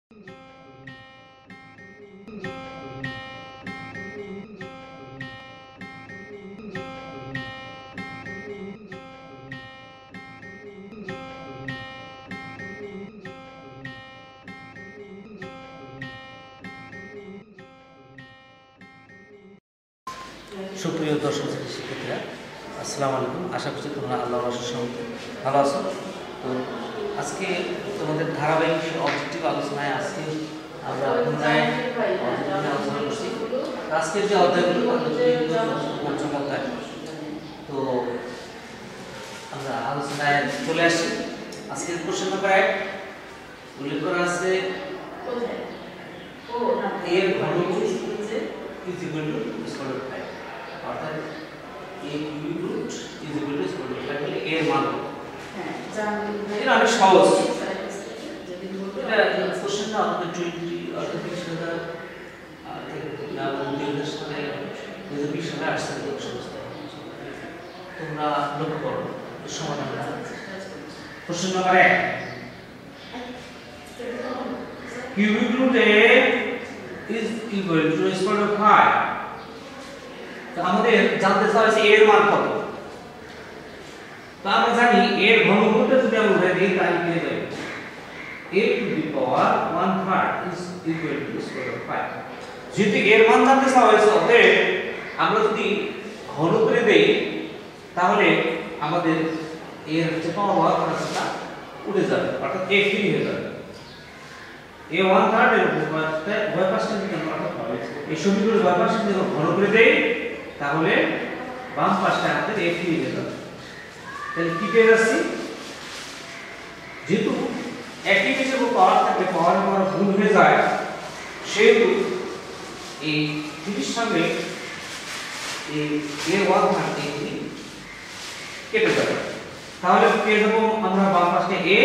সুপ্রিয় দর্শক শিক্ষার্থীরা, আসসালামু আলাইকুম। আশা করছি তোমরা আল্লাহর অশেষ রহমতে ভালো আছো। তো আজকে তোমাদের ধারাবাহিক অবজেক্টিভ আলোচনায় আজকে আমরা পুনরায় আলোচনা করছি। আজকের যে অধ্যায়গুলো পঞ্চম অধ্যায়, তো আমরা আলোচনায় চলে আসি। আজকের কোশ্চেন নাম্বার 1 উল্লেখ করা আছে এর ঘনমূল is equal to square root 5, অর্থাৎ a cube root is equal to square root 5 হলে এর মান কত? হ্যাঁ, এটা অনেক সহজ। এটা কোশ্চেনটা আমাদের 20 অর্থাৎ 20,000 না 2000 সালে 2020 সালে আসছে কোশ্চেনটা। তোমরা লক্ষ্য করো সমাধানটা। Question number 1, cubic root a is equal to square root of 5. তো আমাদের জানতে চাওয়া হয়েছে এর মান কত। তো আমরা জানি এর ঘনমূলটা যদি আমরা উঠাই দিই তাহলে পেয়ে যাবে a to the power 1/3 is equal to square root of 5। যেহেতু এর মান জানতে চাওয়া হয়েছে, অতএব আমরা যদি ঘন করে দেই তাহলে আমাদের এর যে পাওয়ার রাশিটা উঠে যাবে, অর্থাৎ a ফ্রি হয়ে যাবে। a 1/3 এর উভয় পাশে যদি আমরা এই সমীকরণের উভয় পাশে যদি ঘন করে দেই তাহলে বাম পাশটা আমাদের a ফ্রি হয়ে যাবে। তাহলে কি পেয়ে যাচ্ছি, যেহেতু একই পেজে পাওয়ার থাকলে পাওয়ারের পর গুণ হয়ে যায়, সেহেতু এই 30 সঙ্গে এই a 1/3 কেটে যাবে। তাহলে পেয়ে যাবো আমরা বাম পাশে a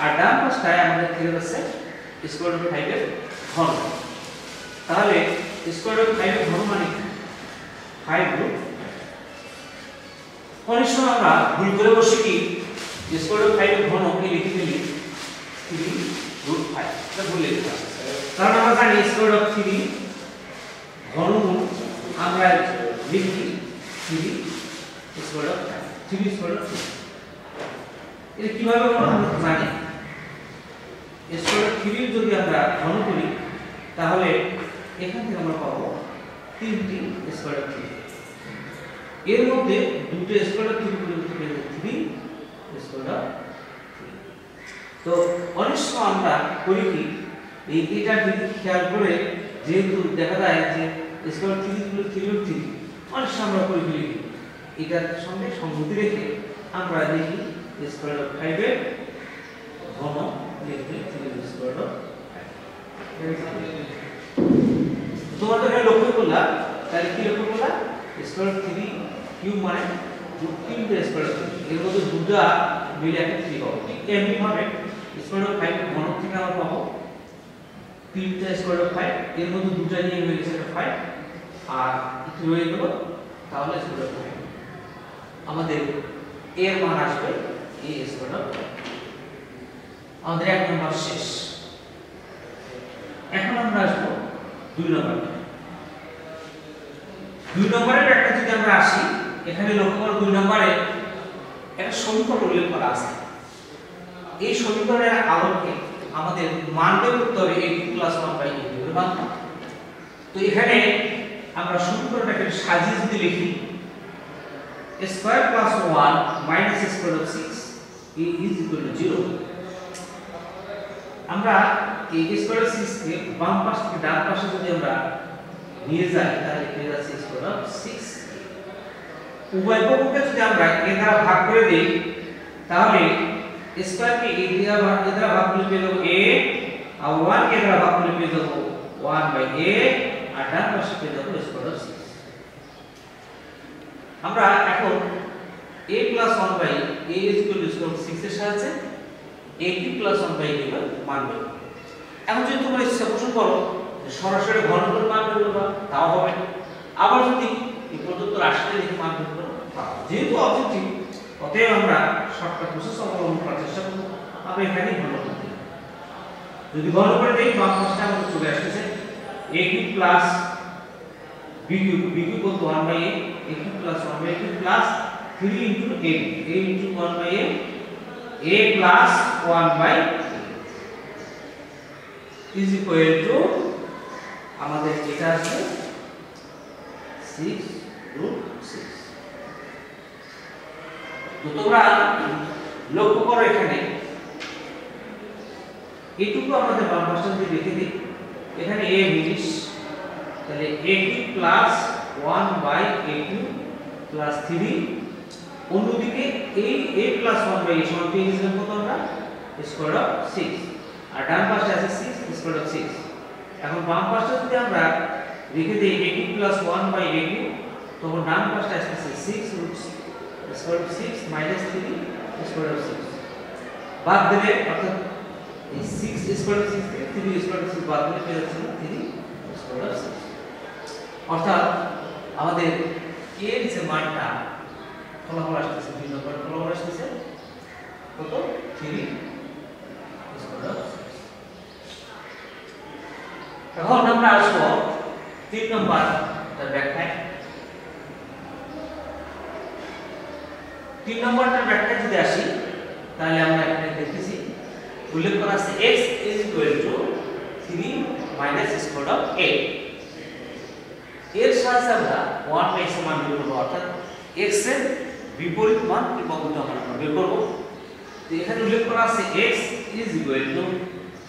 আর ডান পাশটায় আমাদের থেকে যাচ্ছে স্কয়ার রুট 5 এর ঘন। তাহলে স্কয়ার রুট 5 এর ঘন মানে 5 রুট। অনেক সময় আমরা ভুল করে বসে কি স্কয়ার রুট 5 এর ঘন কে লিখে ফেলি 3 রুট 5, এটা ভুল লিখতে হবে। কারণ আমরা জানি স্কয়ার রুট 3 ঘনমূল আমরা লিখি 3 স্কয়ার রুট 5, 3 স্কয়ার রুট 5। এটা কিভাবে আমরা জানি, স্কয়ার রুট 3 যদি আমরা ঘন করি তাহলে এখান থেকে আমরা পাবো 3টি স্কয়ার রুট 3। এর মধ্যে দুটো স্কয়ার রুট 3 পরিবর্তে পেয়ে যাবে 3 স্কয়ার রুট 3। তো অনেক সময় আমরা করি কি এই এটা দিকে খেয়াল করে, যেহেতু দেখা যায় যে স্কয়ার রুট 3 গুলো 3 রুট 3, অনেক সময় আমরা করে ফেলি এটার সঙ্গে সংগতি রেখে আমরা লিখি স্কয়ার রুট 5 এর ঘন লিখে 3 স্কয়ার রুট 5। তোমরা তো এটা লক্ষ্য করলা, তাহলে কি লক্ষ্য করলা, স্কয়ার রুট 3 কিউব মানে 3টা স্কয়ার রুট 3, এর মধ্যে দুটো মিলে একটা 3 পাবো। ঠিক এমনি ভাবে স্কয়ার রুট 5 ঘন থেকে আমরা পাবো 3টা স্কয়ার রুট 5, এর মধ্যে দুটো নিয়ে হয়ে গেছে 5 আর কি হয়ে গেল, তাহলে স্কয়ার রুট 5 আমাদের এর মান আসবে a স্কয়ার রুট 5। আমাদের 1 নম্বর শেষ। এখন আমরা আসবো 2 নম্বরে। 2 নম্বরের একটা যদি আমরা আসি, এখানে লক্ষ্য করো 2 নম্বরে একটা সমীকরণ উল্লেখ করা আছে। এই সমীকরণের আলোকে আমাদের মান বের করতে হবে a2 + 1/a এর মান। তো এখানে আমরা সমীকরণটাকে সাজিয়ে যদি লিখি square plus 1 minus square root 6 a is equal to 0। আমরা এই স্কয়ার রুট 6 কে বাম পাশ থেকে ডান পাশে যদি আমরা নিয়ে যাই তাহলে পেয়ে যাচ্ছে স্কয়ার রুট 6। উভয় পক্ষকে যদি আমরা a দ্বারা ভাগ করে দেই তাহলে স্কয়ার কে a দ্বারা ভাগ করলে পেয়ে যাব a, আর 1 কে দ্বারা ভাগ করলে পেয়ে যাব 1/a, আর ডান পাশে পেয়ে যাব স্কয়ার রুট 6। আমরা এখন a + 1/a is equal to square root 6 এর সাহায্যে a2 + 1/a এর মান বের করব। এখন যদি তোমরা ইচ্ছা পোষণ করো সরাসরি ঘনমূলের মান বের করবা, তাও হবে। আবার যদি এই প্রদত্ত রাশিতে লিখে মান বের করো, যেহেতু অবজেক্টিভ, অতএব আমরা শর্টকাট প্রসেস অবলম্বন করার চেষ্টা করব। আমরা এখানে ঘনমূল দিই যদি ঘন করে দেই বাম পাশটা আমাদের চলে আসছে a cube plus b cube বলতে 1/a a cube plus 1/a cube plus 3 into a into 1/a a plus 1/a is equal two আমাদের এটা আছে 6√6। তো তোমরা লক্ষ্য করো এখানে এইটুকু আমাদের বাম পাশে যদি লিখে দিই এখানে a মিলিস তাহলে a cube plus 1/a cube plus 3 অন্যদিকে এই a প্লাস 1/a সমান পেয়ে গেছিলাম কত আমরা স্কয়ার অফ 6 আর ডান পাশে আছে 6 স্কয়ার অফ 6। এখন বাম পাশে যদি আমরা লিখে দেই a cube plus 1/a cube তখন ডান পাশে আসছে 6 square of 6 minus 3 square of 6 বাদ দিলে অর্থাৎ এই 6 স্কয়ার অফ 6 থেকে 3 স্কয়ার অফ 6 বাদ দিলে পেয়ে যাচ্ছে 3 স্কয়ার অফ 6। অর্থাৎ আমাদের এর যে মানটা ফলাফল আসছে 2 নম্বর ফলাফল আসছে কত 3 স্কয়ার অফ 6। এখন আমরা আসবো 3 নম্বরটার ব্যাখ্যায়। 3 নম্বরটার ব্যাখ্যায় যদি আসি তাহলে আমরা এখানে দেখতেছি উল্লেখ করা আছে x is equal to 3 minus square of 8 এর সাহায্যে আমরা 1/x এর মান বের করব অর্থাৎ x এর বিপরীত মান এবং দুটো মান আমরা বের করব। তো এখানে উল্লেখ করা আছে x is equal to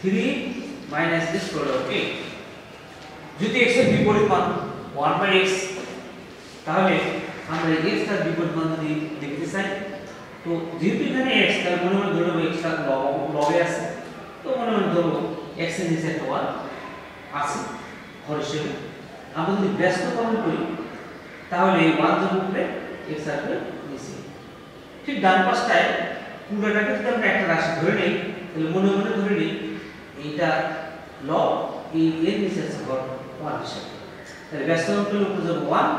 3 minus square of 8 যদি x এর বিপরীত মান 1/x তাহলে আমরা x তার বিপরীত মান যদি লিখতে চাই তো যেহেতু এখানে x তার মনে মনে ধরব x টা লবে আছে তো মনে মনে ধরব x এর নিচে একটা 1 আছে হর হিসেবে। আমরা যদি ব্যস্তকরণ করি তাহলে এই 1 যোগ করে x আসবে নিচে। ঠিক ডান পাশটায় পুরোটাকে যদি আমরা একটা রাশি ধরে নেই তাহলে মনে মনে ধরে নিই এইটা লব এই এর নিচে আছে হর 1 হিসেবে। তাহলে ব্যস্তকরণ করলে উপরে যাব 1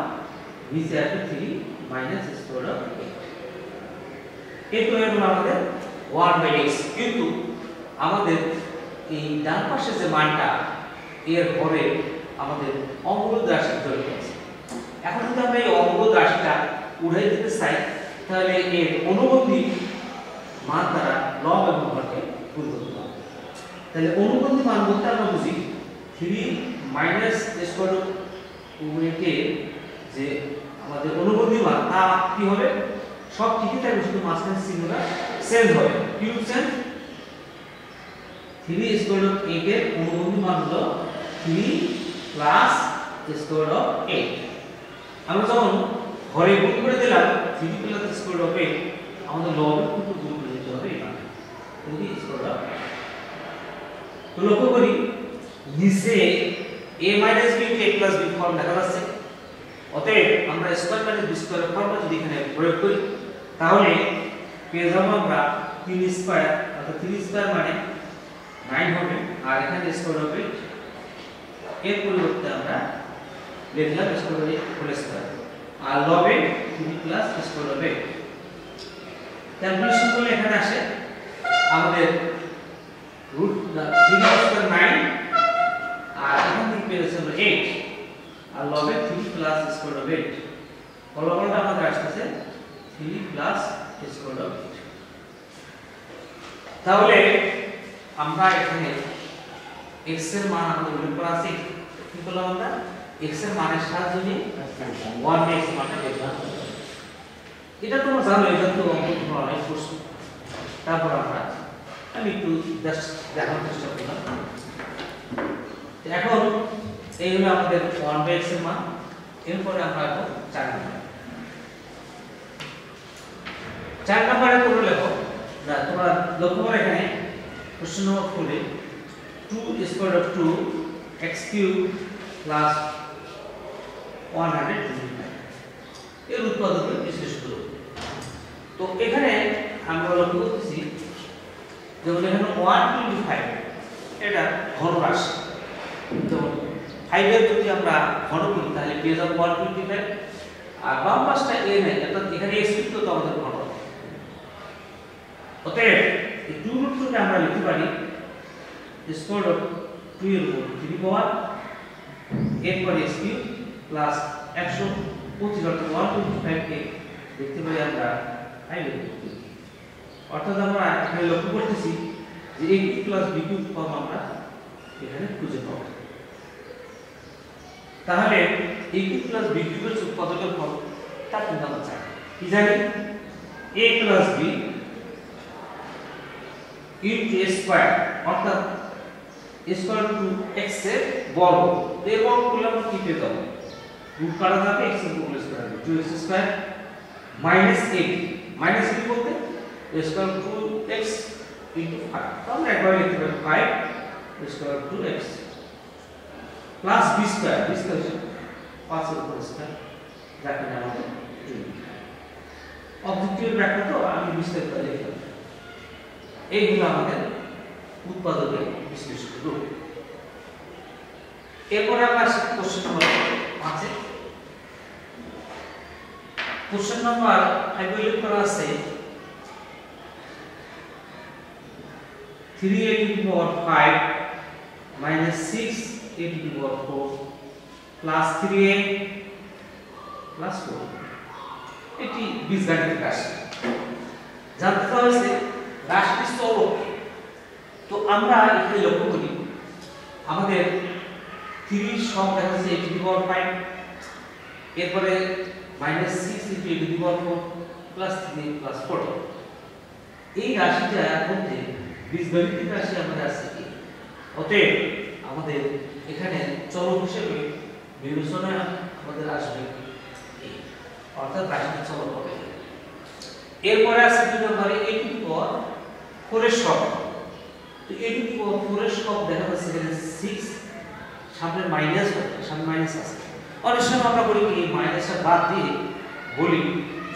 নিচে আসবে 3 মাইনাস স্কয়ার অফ 8 এই তো হলো আমাদের 1/x। কিন্তু আমাদের এই ডান পাশে যে মানটা এর হরে আমাদের অমূলদ রাশি তৈরি হয়েছে। এখন যদি আমরা এই অমূলদ রাশিটা উড়াই দিতে চাই তাহলে এর অনুবন্ধী মান দ্বারা লব এবং হরকে গুণ করতে হবে। তাহলে অনুবন্ধী মান বলতে আমরা বুঝি 3 মাইনাস স্কয়ার অফ 8 এর যে আমাদের অনুবন্ধী মান তা কি হবে সব ঠিকই থাকবে শুধু মাঝখানে চিহ্নটা চেঞ্জ হবে। কিউব চেঞ্জ 3 স্কয়ার অফ 8 এর অনুবন্ধী মান হলো 3 প্লাস স্কয়ার অফ 8। আমরা যখন ঘরে গুণ করে দিলাম 3 প্লাস স্কয়ার অফ 8 আমাদের লবের কিন্তু গুণ করে দিতে হবে এখানে 3 স্কয়ার অফ। তো লক্ষ্য করি নিচে a minus b K a plus b form দেখা যাচ্ছে। অতএব আমরা square minus b square formula যদি এখানে প্রয়োগ করি তাহলে পেয়ে যাব আমরা 3 স্কয়ার অর্থাৎ 3 স্কয়ার মানে 9 হবে আর এখানে স্কয়ার হবে এর পরিবর্তে আমরা লিখলাম স্কয়ার হবে হোল স্কয়ার আর লবে 3 প্লাস স্কয়ার হবে। ক্যালকুলেশন করলে এখানে আসে আমাদের রুট 3 স্কয়ার 9 আর এখান থেকে পেয়ে যাচ্ছে আমরা 8 আর লবে 3 প্লাস স্কয়ার হবে 8 ফলাফলটা আমাদের আসছে 3 প্লাস স্কয়ার অফ 8। তাহলে আমরা এখানে x এর মান আমাদের উল্লেখ করা আছে কি করলাম আমরা x এর মানের সাহায্যে নিয়ে 1x মানটা বের করব। এটা তোমরা জানো এটা তো অঙ্ক তোমরা অনেক করছো। তারপর আমি একটু জাস্ট দেখানোর চেষ্টা করলাম। এখন এই হলো আমাদের 1x এর মান। এরপরে আমরা এখন 4 নম্বর 4 নম্বরে তোমরা লেখো না তোমরা লক্ষ্য করো এখানে প্রশ্ন নম্বর 4 এ 2 square of 2 x cube plus 125 এর উৎপাদকের বিশ্লেষণ করব। তো এখানে আমরা লক্ষ্য করতেছি যেমন এখানে 125 এটা ঘন রাশি তো 5 এর যদি আমরা ঘন করি তাহলে পেয়ে যাব 125 আর বাম পাশটা a নাই অর্থাৎ এখানে x যুক্ত তো আমাদের ঘন। অতএব এই 2√2 কে আমরা লিখতে পারি স্কয়ার রুট 2 এর উপর 3 পাওয়ার এরপর x কিউব প্লাস 125 অর্থাৎ 125 কে দেখতে পাই আমরা 5 এর উপর 3। অর্থাৎ আমরা এখানে লক্ষ্য করতেছি যে a cube plus b cube form আমরা এখানে খুঁজে পাবো। তাহলে a কিউব প্লাস b কিউবের উৎপাদকের ফর্ম তা কিন্তু আমরা জানি। কি জানি? a plus b into a square অর্থাৎ a স্কয়ার টু x এর বর্গ। এর বর্গ করলে আমরা কি পেতে হবে? রুট কাটা যাবে x এর উপর স্কয়ার হবে 2x স্কয়ার মাইনাস 8 মাইনাস কি বলতে a square to x into 5 তাহলে একবার লিখতে পারি 5 square to x plus b square 5 এর উপর স্কয়ার যাকে আমাদের 2 অবজেক্টিভ ব্যাখ্যা তো আমি বিস্তারিত লিখলাম। এই হলো আমাদের উৎপাদকের বিশ্লেষণ রূপ। এরপর আমরা আসি কোশ্চেন নাম্বার 5 এ। কোশ্চেন নাম্বার 5 এ করা আছে 3a to the power 5 minus 6a to the power 4 plus 3a plus 4 এটি বীজগাণিতিক রাশি। জানতে হয়েছে রাশিটি চলক। তো আমরা এখানে লক্ষ্য করি আমাদের 3 সব দেখা যাচ্ছে a to the power 5 এরপরে minus 6 into a to the power 4 plus 3a plus 4 এই রাশিটার মধ্যে বীজগাণিতিক রাশি আমাদের আছে কি? অতএব আমাদের এখানে চলক হিসেবে বিবেচনায় আমাদের আসবে এই অর্থাৎ রাশিটি চলক হবে। এরপরে আছে 2 নম্বরে a to the power 4 এর সব। তো a to the power 4 এর সব দেখা যাচ্ছে এখানে 6 সামনে মাইনাস মাইনাস আছে। অনেক সময় আমরা বলি এই মাইনাসটা বাদ দিয়ে বলি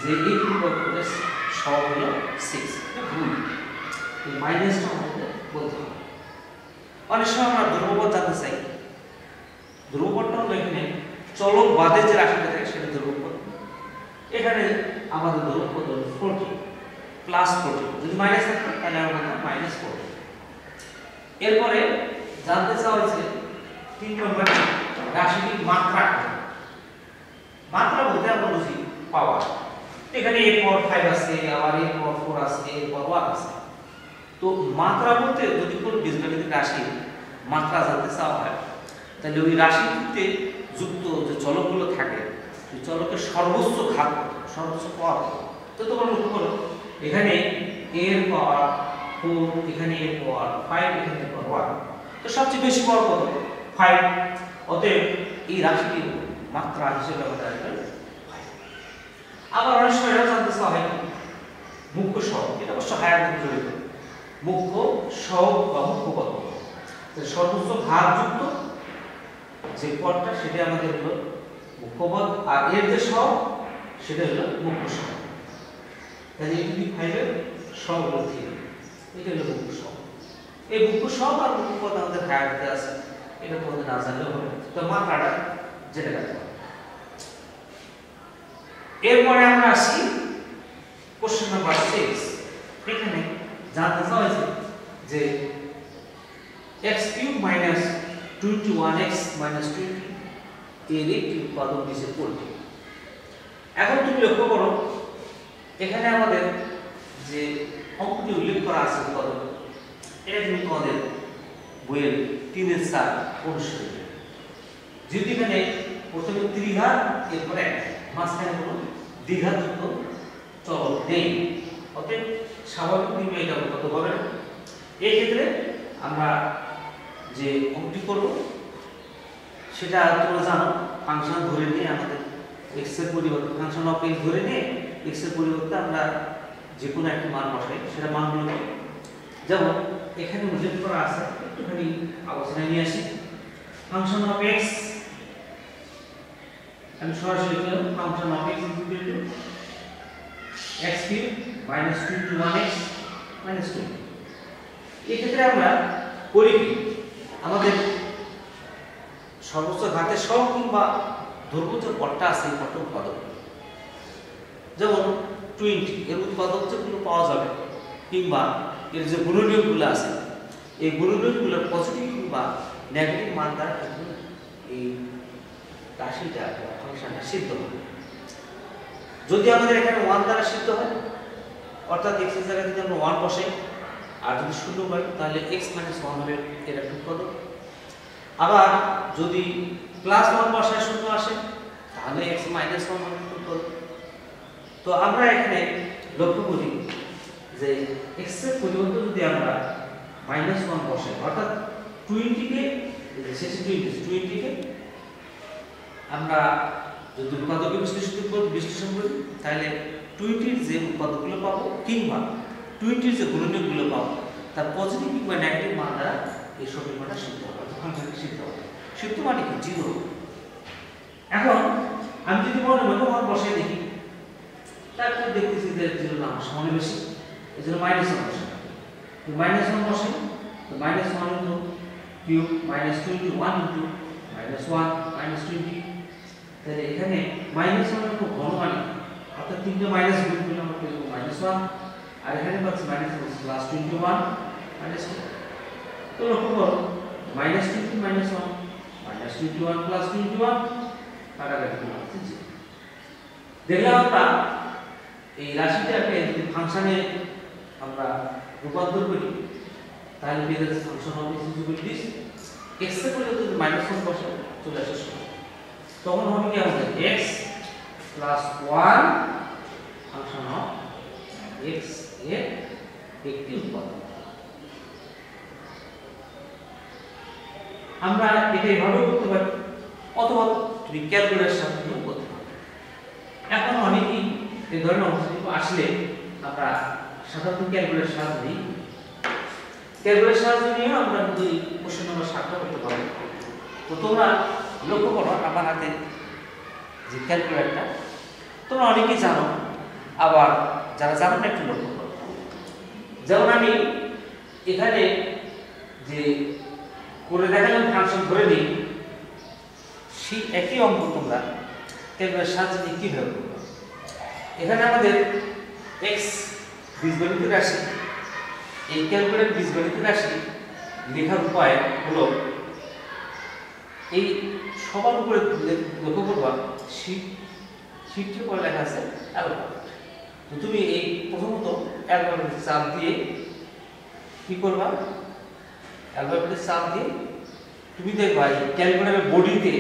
যে a to the power 4 এর সব হলো 6। এটা ভুল। এই মাইনাসটা আমাদের বলতে হবে। অনেক সময় আমরা ধ্রুবপদ জানতে চাই। ধ্রুবপদটা হলো এখানে চলক বাদে যে রাশিটা থাকে সেটা ধ্রুবপদ। এখানে আমাদের ধ্রুবপদ হলো 40 প্লাস 40 যদি মাইনাস থাকে তাহলে আমরা বলবো মাইনাস 40। এরপরে জানতে চাওয়া হয়েছে 3 নম্বরে রাশিটির মাত্রা। মাত্রা বলতে আমরা বুঝি পাওয়ার। এখানে a পাওয়ার 5 আছে, আবার a পাওয়ার 4 আছে, a পাওয়ার 1 আছে। তো মাত্রা বলতে যদি কোনো বীজগাণিতিক রাশি মাত্রা জানতে চাওয়া হয় তাহলে ওই রাশিতে যুক্ত যে চলকগুলো থাকে সেই চলকের সর্বোচ্চ ঘাত সর্বোচ্চ পাওয়ার। তো তোমরা লক্ষ্য করো এখানে a এর পাওয়ার 4, এখানে a এর পাওয়ার 5, এখানে a এর পাওয়ার 1। তো সবচেয়ে বেশি পাওয়ার কত? 5। অতএব এই রাশিটির মাত্রা হিসেবে আমরা আসবে 5। আবার অনেক সময় জানতে চাওয়া হয় মুখ্য সহগ। এটা অবশ্য হায়ার দিকে জড়িত। মুখ্য সহগ বা মুখ্য পদ সর্বোচ্চ ঘাতযুক্ত যে পদটা সেটা আমাদের হলো মুখ্য পদ, আর এর যে সহগ সেটা হলো মুখ্য সহগ। তাহলে এই দুই 5 এর সহগ হলো 3। এটা হলো মুখ্য সহগ। এই মুখ্য সহগ আর মুখ্য পদ আমাদের হায়ার দিকে আছে। এটা তোমাদের না জানলেও হবে। তো মাত্রাটা জেনে রাখতে হবে। এরপরে আমরা আসি কোশ্চেন নাম্বার 6। এখানে জানতে চাওয়া হয়েছে যে x cube minus 21x minus 20 এর একটি উৎপাদক নিচে পড়বে। এখন তুমি লক্ষ্য করো এখানে আমাদের যে অঙ্কটি উল্লেখ করা আছে উৎপাদক, এটা কিন্তু তোমাদের বইয়ের 3 এর 4 অনুসারে। যদি এখানে প্রথমে ত্রিঘাত এরপরে মাঝখানে কোনো দ্বিঘাতযুক্ত চলক নেই, অতএব স্বাভাবিক নিয়মে এটা কত হবে না। এই ক্ষেত্রে আমরা যে অঙ্কটি করব সেটা তোমরা জানো ফাংশন ধরে নিয়ে আমাদের x এর পরিবর্তে ফাংশন অফ x ধরে নিয়ে x এর পরিবর্তে আমরা যে কোনো একটা মান বসাই সেটা মানগুলো নেই। যেমন এখানে উল্লেখ করা আছে, একটুখানি আলোচনায় নিয়ে আসি। ফাংশন অফ x আমি সরাসরি লিখলাম function of x equal to x cube minus 21x minus 2। এই ক্ষেত্রে আমরা করি কি আমাদের সর্বোচ্চ ঘাতের সহগ কিংবা ধরব যে পদটা আছে এই পদটা উৎপাদক, যেমন 20 এর উৎপাদক যেগুলো পাওয়া যাবে কিংবা এর যে গুণনীয়কগুলো আছে এই গুণনীয়কগুলো পজিটিভ বা নেগেটিভ মান দ্বারা এই রাশিটা ফাংশনটা সিদ্ধ হবে। যদি আমাদের এখানে 1 দ্বারা সিদ্ধ হয়, অর্থাৎ x এর জায়গায় যদি আমরা 1 বসাই আর যদি 0 পাই তাহলে x - 1 হবে এর একটা উৎপাদক। আবার যদি +1 বসায় 0 আসে তাহলে x - 1 হবে উৎপাদক। তো আমরা এখানে লক্ষ্য করি যে x এর পরিবর্তে যদি আমরা -1 বসাই, অর্থাৎ 20 কে শেষে 20 কে আমরা যদি উৎপাদকে বিশ্লেষণ করি তাহলে 20 এর যে উৎপাদকগুলো পাবো কিংবা 20 এর যে গুণনীয়কগুলো পাবো তার পজিটিভ কিংবা নেগেটিভ মান দ্বারা এই সমীকরণটা সিদ্ধ হবে, ফাংশনটি সিদ্ধ হবে। সিদ্ধ মানে কি? 0। এখন আমি যদি মনে মান বসাই দেখি, তারপরে দেখতেছি যে 0 না আমার সমান বেশি, এজন্য -1 বসাই। তো -1 বসাই, তো -1 ইনটু কিউব -21 ইনটু -1 -20, তাহলে এখানে -1 এর ঘন মানে অর্থাৎ তিনটে মাইনাস গুণ করলে আমরা পেয়ে যাবো -1, আর এখানে পাচ্ছি -21 -2। তো লক্ষ্য করো -20 -1 -21 +21 কাটাকাটি করে আছে 0। দেখলাম আমরা এই রাশিটাকে যদি ফাংশনে আমরা রূপান্তর করি তাহলে পেয়ে যাচ্ছে ফাংশন হবে দিস x এর পরিবর্তে যদি -1 বসাই চলে আসে 0, তখন হবে কি আমাদের x + 1 ফাংশন অফ x এর একটি উৎপাদক। আমরা এটা এইভাবে করতে পারি, অথবা তুমি ক্যালকুলেটরের সাহায্যে করতে পারো। এখন অনেকেই এই ধরনের অঙ্কগুলো আসলে আমরা সাধারণত ক্যালকুলেটরের সাহায্য নিই। ক্যালকুলেটরের সাহায্য নিয়ে আমরা কিন্তু এই কোশ্চেন নাম্বার 7টা করতে পারবো। তো তোমরা লক্ষ্য করো আমার হাতে যে ক্যালকুলেটরটা, তোমরা অনেকেই জানো, আবার যারা জানো না একটু লক্ষ্য করো। যেমন আমি এখানে যে করে দেখালাম ফাংশন ধরে নিই, সেই একই অঙ্ক তোমরা ক্যালকুলেটরের সাহায্যে নিয়ে কীভাবে করবে। এখানে আমাদের x বীজগণিত রাশি, এই ক্যালকুলেটর বীজগণিত রাশি লেখার উপায় হলো এই সবার উপরে লক্ষ্য করবা শীটের পরে লেখা আছে অ্যালফাবেট। তো তুমি এই প্রথমত অ্যালফাবেটের চাপ দিয়ে কি করবা, অ্যালফাবেটের চাপ দিয়ে তুমি দেখবা এই ক্যালকুলেটরের বডিতে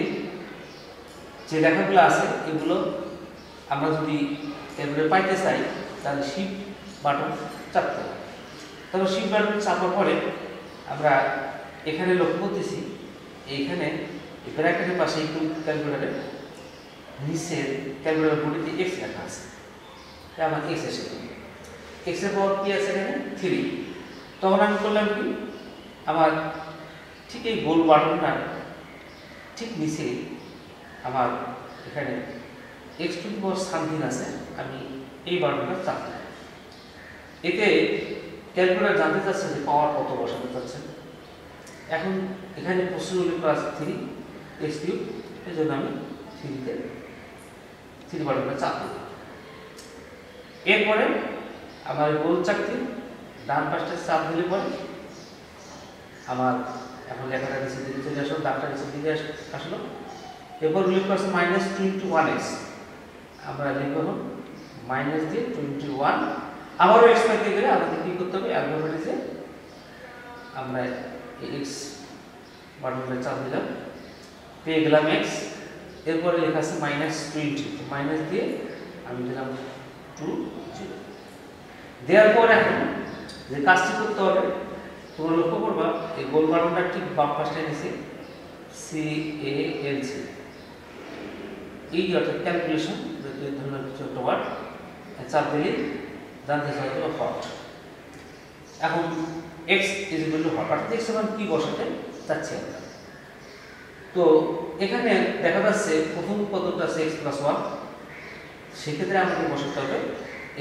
যে লেখাগুলো আছে এগুলো আমরা যদি ক্যালকুলেটর পাইতে চাই তাহলে শিফট বাটন চাপতে হবে। তারপর শিফট বাটন চাপার পরে আমরা এখানে লক্ষ্য করতেছি এইখানে ব্র্যাকেটের পাশে একটু ক্যালকুলেটরের নিচে ক্যালকুলেটর বডিতে x লেখা আছে, তাই আমার x এসে x এর পাওয়ার কি আছে এখানে 3। তখন আমি করলাম কি, আমার ঠিক এই গোল বাটনটা ঠিক নিচে আমার এখানে x to the power something আছে, আমি এই বাটনটা চাপলাম। এতে ক্যালকুলেটর জানতে চাচ্ছে যে পাওয়ার কত বসাতে চাচ্ছে। এখন এখানে প্রশ্ন উল্লেখ করা আছে 3x3, এই জন্য আমি 3 বাটনটা চাপ দিলাম। এরপরে আমার গোল চাকতি ডান পাশটা চাপ দিলে পরে আমার এখন লেখাটা নিচের দিকে চলে আসলো, দাগটা নিচের দিকে আসলো। এরপর উল্লেখ করা আছে -21x, আমরা লিখব মাইনাস দিয়ে 21। আবারও x পাইতে গেলে আমাদের কি করতে হবে, অ্যালফাবেটে আমরা x বাটনটা চাপ দিলাম, পেয়ে গেলাম x। এরপরে লেখা আছে -20, মাইনাস দিয়ে আমি দিলাম 2 0। দেওয়ার পর এখন যে কাজটি করতে হবে তোমরা লক্ষ্য করবা এই গোল বাটনটা ঠিক বাম পাশে নিচে CALC, এই অর্থাৎ ক্যালকুলেশন ধরনের কিছু একটা ওয়ার্ড চাপ দিলে জানতে চাইবে হট। এখন x হট, অর্থাৎ x সমান কি বসাতে চাচ্ছি আমরা। তো এখানে দেখা যাচ্ছে প্রথম পদটা আছে x + 1, সেক্ষেত্রে আমাদের বসাতে হবে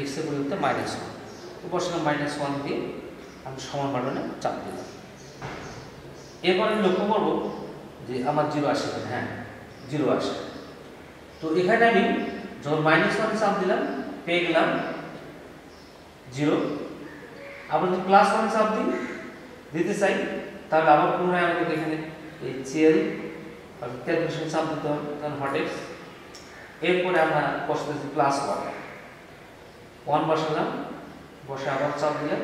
x এর পরিবর্তে -1। তো বসালাম -1 দিয়ে আমি সমান বাটনে চাপ দিলাম। এরপর আমি লক্ষ্য করবো যে আমার 0 আসে, হ্যাঁ 0 আসে। তো এখানে আমি যখন -1 চাপ দিলাম পেয়ে গেলাম 0। আবার যদি +1 চাপ দিই দিতে চাই তাহলে আবার পুনরায় আমাদের এখানে এই CL ক্যালকুলেশন চাপ দিতে হবে, তখন হট x। এরপরে আমরা বসাতেছি +1 বসালাম, বসে আবার চাপ দিলাম,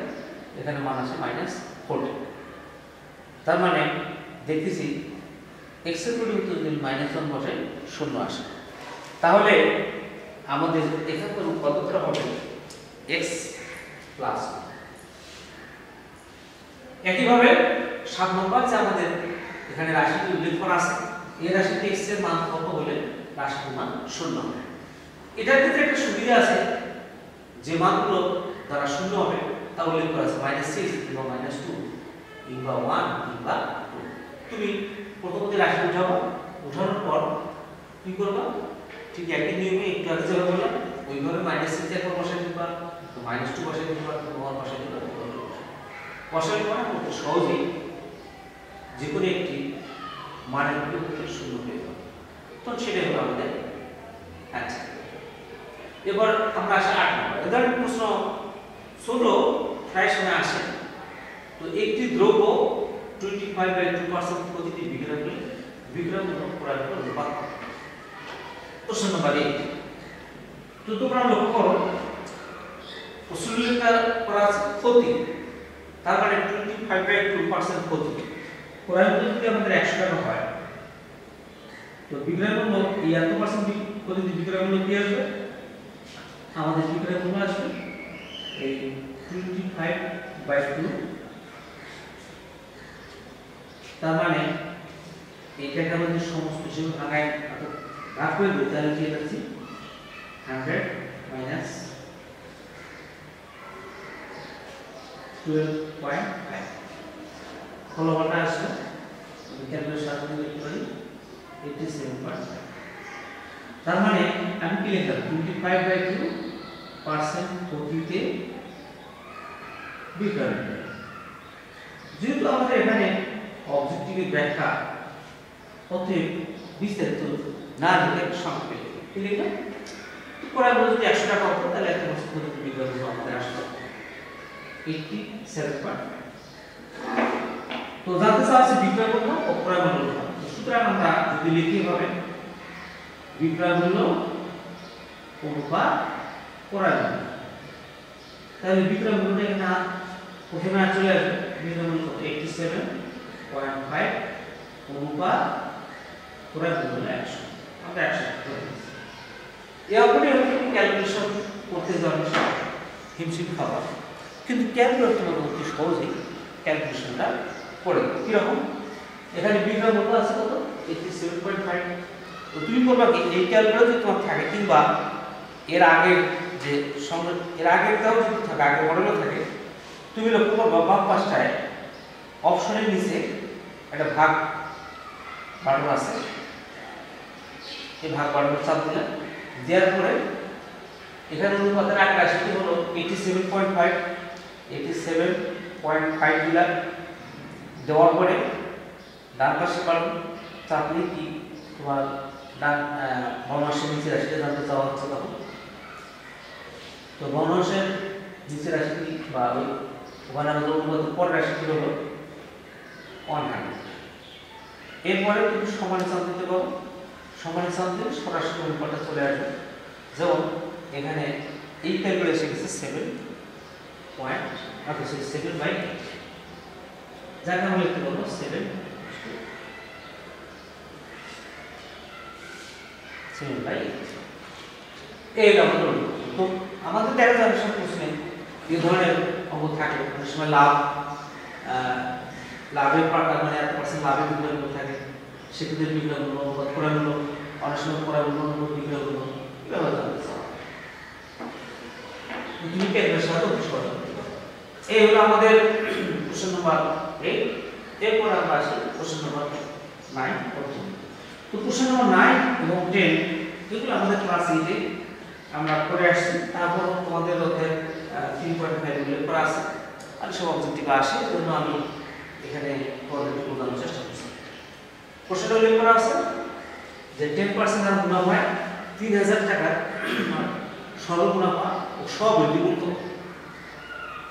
এখানে মান আছে -14। তার মানে দেখতেছি x এর পরিবর্তে যদি -1 বসাই 0 আসে, তাহলে আমাদের এখানকার উৎপাদকটা হবে x + 1। একইভাবে 7 নম্বর যে আমাদের এখানে রাশিটি উল্লেখ করা আছে, এই রাশিতে x এর মান কত হলে রাশির মান 0 হবে। এটার ক্ষেত্রে একটা সুবিধা আছে, যে মানগুলো দ্বারা 0 হবে তা উল্লেখ করা আছে -6 কিংবা -2 কিংবা 1 কিংবা 2। তুমি প্রথমত রাশি উঠাবো, উঠানোর পর কি করবা, ঠিক একই নিয়মে একটু আগে যেভাবে বললাম ওইভাবে -6 একবার বসাই দিবা, তো -2 বসাই দিবা, 1 বসাই দিবা, বসানোর পরে খুব সহজেই যে কোনো একটি মানের পরিবর্তে 0 হয়ে যাবে। তো সেটাই হলো আমাদের অ্যান্সার। এবার আমরা আসি 8 নম্বর। এদের প্রশ্ন ছোট, প্রায় সময় আসে। তো একটি দ্রব্য 25/2% প্রতিটি বিক্রয় করার উপর অনুপাত। প্রশ্ন নম্বর 8। তো তোমরা লক্ষ্য করো উল্লেখ করা আছে ক্ষতি, তার মানে 25/2% ক্ষতি। ক্রয় মূল্য যদি আমাদের 100 টাকা হয়, তো বিক্রয় মূল্য এই এত পার্সেন্ট প্রতিটি বিক্রয় মূল্য কি আসবে, আমাদের বিক্রয় মূল্য আসবে এই 25/2। তার মানে এইটাকে আমাদের সমস্ত হিসেবে ভাগায় অর্থাৎ ভাগ করে দিই, তাহলে কি হচ্ছে 100 - 12.5 ফলাফলটা আসবে ক্যালকুলেশন সাথে লিখতে পারি 87.5। তার মানে আমি কি লিখলাম 25/2% ক্ষতিতে বিক্রয়। যেহেতু আমাদের এখানে অবজেক্টিভের ব্যাখ্যা অতএব বিস্তারিত না লিখে সংক্ষেপে কি লিখলাম, পরে আমরা যদি 100 টাকা হতো তাহলে একটা বস্তু ক্ষতিতে বিক্রয় আমাদের আসতো 87.5। তো জানতে চাচ্ছি বিক্রয় মূল্য ও ক্রয় মূল্য। সুতরাং আমরা যদি লিখি হবে বিক্রয় মূল্য অনুপাত ক্রয় মূল্য, তাহলে বিক্রয় মূল্যটা এখানে প্রথমে চলে আসবে বিক্রয় মূল্য 87.5 অনুপাত ক্রয় মূল্য 100। আমরা 100 করে দিচ্ছি। এরপরে ক্যালকুলেশন করতে যাওয়ার হিমশিম খাবার, কিন্তু ক্যালকুলেট তোমার অতি সহজেই ক্যালকুলেশনটা করে কিরকম। এখানে বিক্রয় মূল্য আছে কত 87.5। তো তুমি করবা কি, এই ক্যালকুলেটর যদি তোমার থাকে কিংবা এর আগে যে এর আগেরটাও যদি থাকে, আগের মডেলও থাকে, তুমি লক্ষ্য করবা বাম পাশটায় অপশনের নিচে একটা ভাগ বাটন আছে, এই ভাগ বাটন চাপ দিলে দেওয়ার পরে এখানে অনুপাতের আগে রাশিটি হলো 87.5 দিলাম। দেওয়ার পরে ডান পাশে বাটন চাপলে কি তোমার ডান ভগ্নাংশের নিচে রাশিটা জানতে চাওয়া হচ্ছে তখন। তো ভগ্নাংশের নিচে রাশিটি বা ওখানে আমাদের অনুপাতের পরের রাশিটি হলো 100। এরপরে তুমি সমানে চাপ দিতে পারো, সমানে চাপ দিলে সরাসরি অনুপাতটা চলে আসবে। যেমন এখানে এই ক্যালকুলেশন এসে 7/8, যাকে আমরা লিখতে পারবো 7/8। এই আমাদের তো আমাদের দেখা যাবে সব প্রশ্নে এই ধরনের অঙ্ক থাকে। অনেক সময় লাভের মানে 1% লাভের বিক্রয় মূল্য থাকে, সেক্ষেত্রে বিক্রয় মূল্য অনুপাত ক্রয় মূল্য, অনেক সময় ক্রয় মূল্য অনুপাত বিক্রয় মূল্য, এভাবে জানতে চাও। তুমি ক্যালকুলেশন সাথে সহজ করতে পারো। এই হলো আমাদের কোশ্চেন নাম্বার 8। এরপর আমরা আসি কোশ্চেন নাম্বার 9 পর্যন্ত। তো কোশ্চেন নাম্বার 9 এবং 10 এগুলো আমাদের ক্লাস 8 আমরা করে আসছি। তারপর তোমাদের অধ্যায় 3.5 উল্লেখ করা আছে, আর সব অবজেক্টিভ আসে, এর জন্য আমি এখানে পড়াতে বোঝানোর চেষ্টা করছি। কোশ্চেনটা উল্লেখ করা আছে যে 10% আর মুনাফায় 3000 টাকার সরল মুনাফা ও সব দ্বিগুণ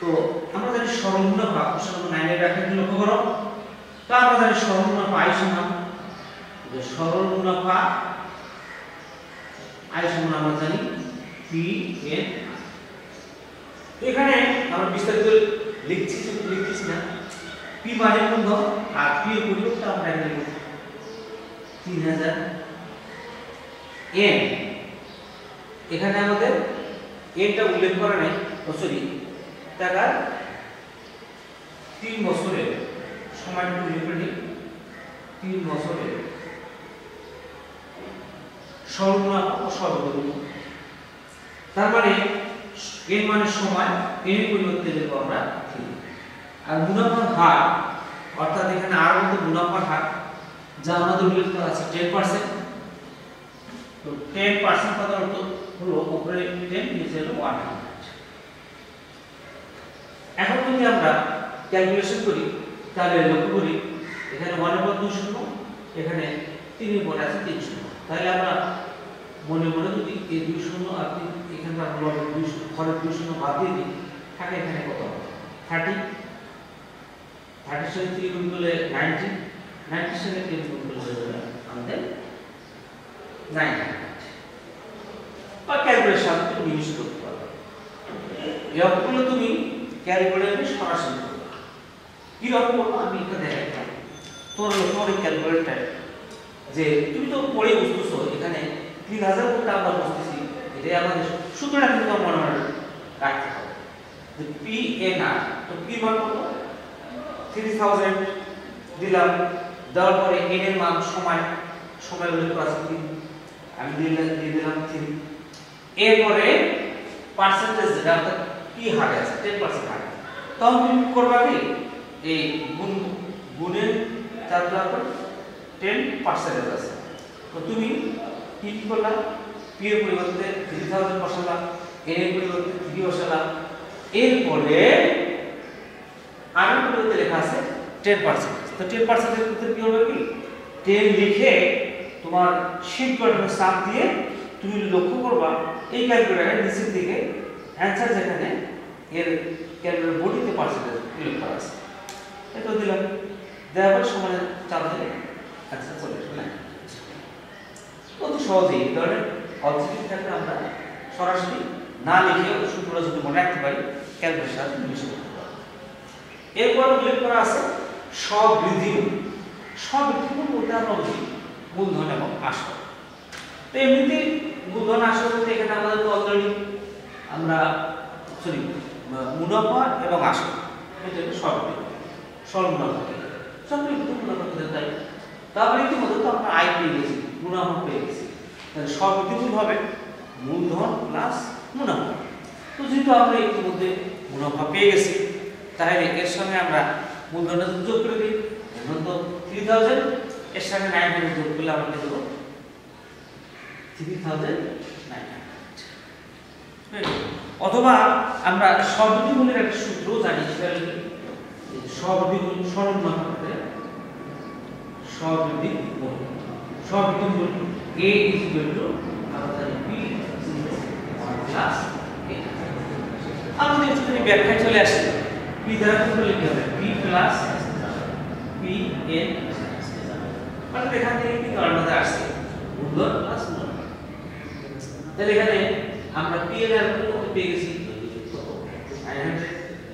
তো আমরা জানি সরল মুনাফা কোশ্চেন নম্বর 9 এর ব্যাখ্যাটি লক্ষ্য করো। তো আমরা জানি সরল মুনাফা আয় সমান, যে সরল মুনাফা আয় সমান আমরা জানি পি এন। এখানে আমরা বিস্তারিত লিখছি না, পি মানে মূলধন আর পি এর পরিবর্তে আমরা এখানে লিখব 3000 এন। এখানে আমাদের এনটা উল্লেখ করা নাই, সরি টাকার 3 বছরের সময়টা উল্লেখ করি, 3 বছরের সরল মুনাফা ও সরল মুনাফা। তার মানে এন মানে সময়, এন এর পরিবর্তে লিখব আমরা 3। আর মুনাফার হার অর্থাৎ এখানে আর মধ্যে মুনাফার হার যা আমাদের উল্লেখ করা আছে 10%। তো 10% সাধারণত হলো উপরে 10 নিচে হলো 100। এখন যদি আমরা ক্যালকুলেশন করি তাহলে লক্ষ্য করি এখানে 1 এর পর 2 শূন্য, এখানে 3 এর পর আছে 3 শূন্য। তাহলে আমরা মনে মনে যদি এই 2 শূন্য আপনি এখানকার ব্লকের 2 ঘরের 2 শূন্য বাদ দিয়ে দিই, থাকে এখানে কত হবে 30। 30 সাথে 3 গুণ করলে 90, 90 সাথে 3 গুণ করলে হয়ে যাবে আমাদের 90। বা ক্যালকুলেশন তুমি ইউজ করতে পারো, এগুলো তুমি ক্যালকুলেটরে সরাসরি করবে। কিরকম করবো আমি এটা দেখাই। তোমার ক্যালকুলেটর যে তুমি তো পড়ে বুঝতেছো, এখানে 3000 করতে আমরা বুঝতেছি, এটাই আমাদের সূত্রটা কিন্তু মনে মনে রাখতে হবে যে পি এন আর। তো পি মান কত 3000 দিলাম, দেওয়ার পরে এন এর মান সময় উল্লেখ করা আছে 3, আমি দিয়ে দিলাম 3। এরপরে পার্সেন্টেজ যেটা অর্থাৎ পি হার আছে 10% হার, তখন তুমি করবা কি এই গুণের 10% আছে। তো তুমি কি করলা, পি এর পরিবর্তে 3000 বসালা, এন এর পরিবর্তে 3 বসালা, এরপরে আর এর পরিবর্তে লেখা আছে 10%। তো 10% এর ভিতরে কি হবে কি 10 লিখে তোমার শিফট বাটনে চাপ দিয়ে তুমি লক্ষ্য করবা এই ক্যালকুলেটরের নিচের দিকে অ্যানসার যেখানে এর ক্যালকুলেটর বডিতে পার্সেন্টেজ উল্লেখ করা আছে, এটা দিলাম, দেওয়ার পর সমানে চাপ দিলে আচ্ছা চলে আসবে। অতি সহজেই এই ধরনের অবজেক্টিভ থাকলে আমরা সরাসরি না লিখে সূত্রটা যদি মনে রাখতে পারি ক্যালকুলেশন সাথে মিশে করতে পারি। এরপর উল্লেখ করা আছে স্ববৃদ্ধি মূল। স্ববৃদ্ধি মূল বলতে আমরা বুঝি মূলধন এবং আসল। তো এমনিতে মূলধন আসল বলতে এখানে আমাদের তো অলরেডি আমরা মুনাফা এবং আসল, এটা স্ববৃদ্ধি সরল মুনাফা, চক্রবৃদ্ধি মুনাফা কোথায় তাই। তারপরে ইতিমধ্যে তো আমরা আয় পেয়ে গেছি, মুনাফা পেয়ে গেছি, তাহলে স্ববৃদ্ধি মূল হবে মূলধন প্লাস মুনাফা। তো যেহেতু আমরা ইতিমধ্যে মুনাফা পেয়ে গেছি, তাহলে এর সঙ্গে আমরা মূলধনের যোগ করে দিই। এখন তো 3000 এর সঙ্গে 900 যোগ করলে আমরা দেব 3900। অথবা আমরা স্ববৃদ্ধি মূলের একটা সূত্র জানি, সেটা হলো স্ববৃদ্ধি মূল সরল মুনাফা ক্ষেত্রে স্ববৃদ্ধি মূল। স্ববৃদ্ধি মূল a আমরা জানি p প্লাস a। আমাদের যদি ব্যাখ্যায় চলে আসে p দ্বারা কত লিখতে হবে p প্লাস p n, মানে এখান থেকে কি কারণটা আসছে মূলধন প্লাস মুনাফা। তাহলে এখানে আমরা p এর এর কত পেয়ে গেছি 900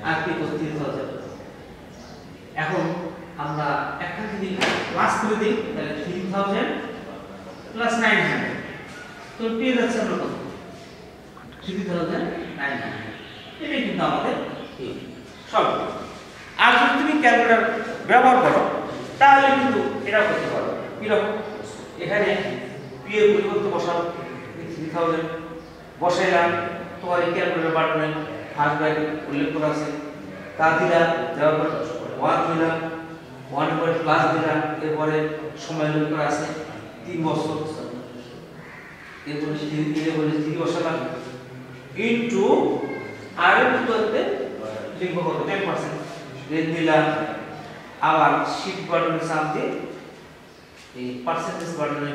আর p 3000। এখন আমরা এখান থেকে প্লাস করে দিই, তাহলে 3000 প্লাস 900, তো পেয়ে যাচ্ছে আমরা কত 3900। এটাই কিন্তু আমাদের সব। আর যদি তুমি ক্যালকুলেটর ব্যবহার করো তাহলে কিন্তু এটা করতে পারো। কিরকম, এখানে পি এর পরিবর্তে বসাও 3000 বসাইলাম, তোমার এই ক্যালকুলেটর বাটনে ফার্স্ট ব্র্যাকেট উল্লেখ করা আছে, তা দিলাম, দেওয়ার পর 1 দিলাম, 1 পরে প্লাস দিলাম, এরপরে সময় উল্লেখ করা আছে 3 বছর, এরপরে 3 বসালাম ইনটু আর এর ভিতরে লিখব কত 10% রেট দিলাম, আবার শিফট বাটনে চাপ দিয়ে এই পার্সেন্টেজ বাটনে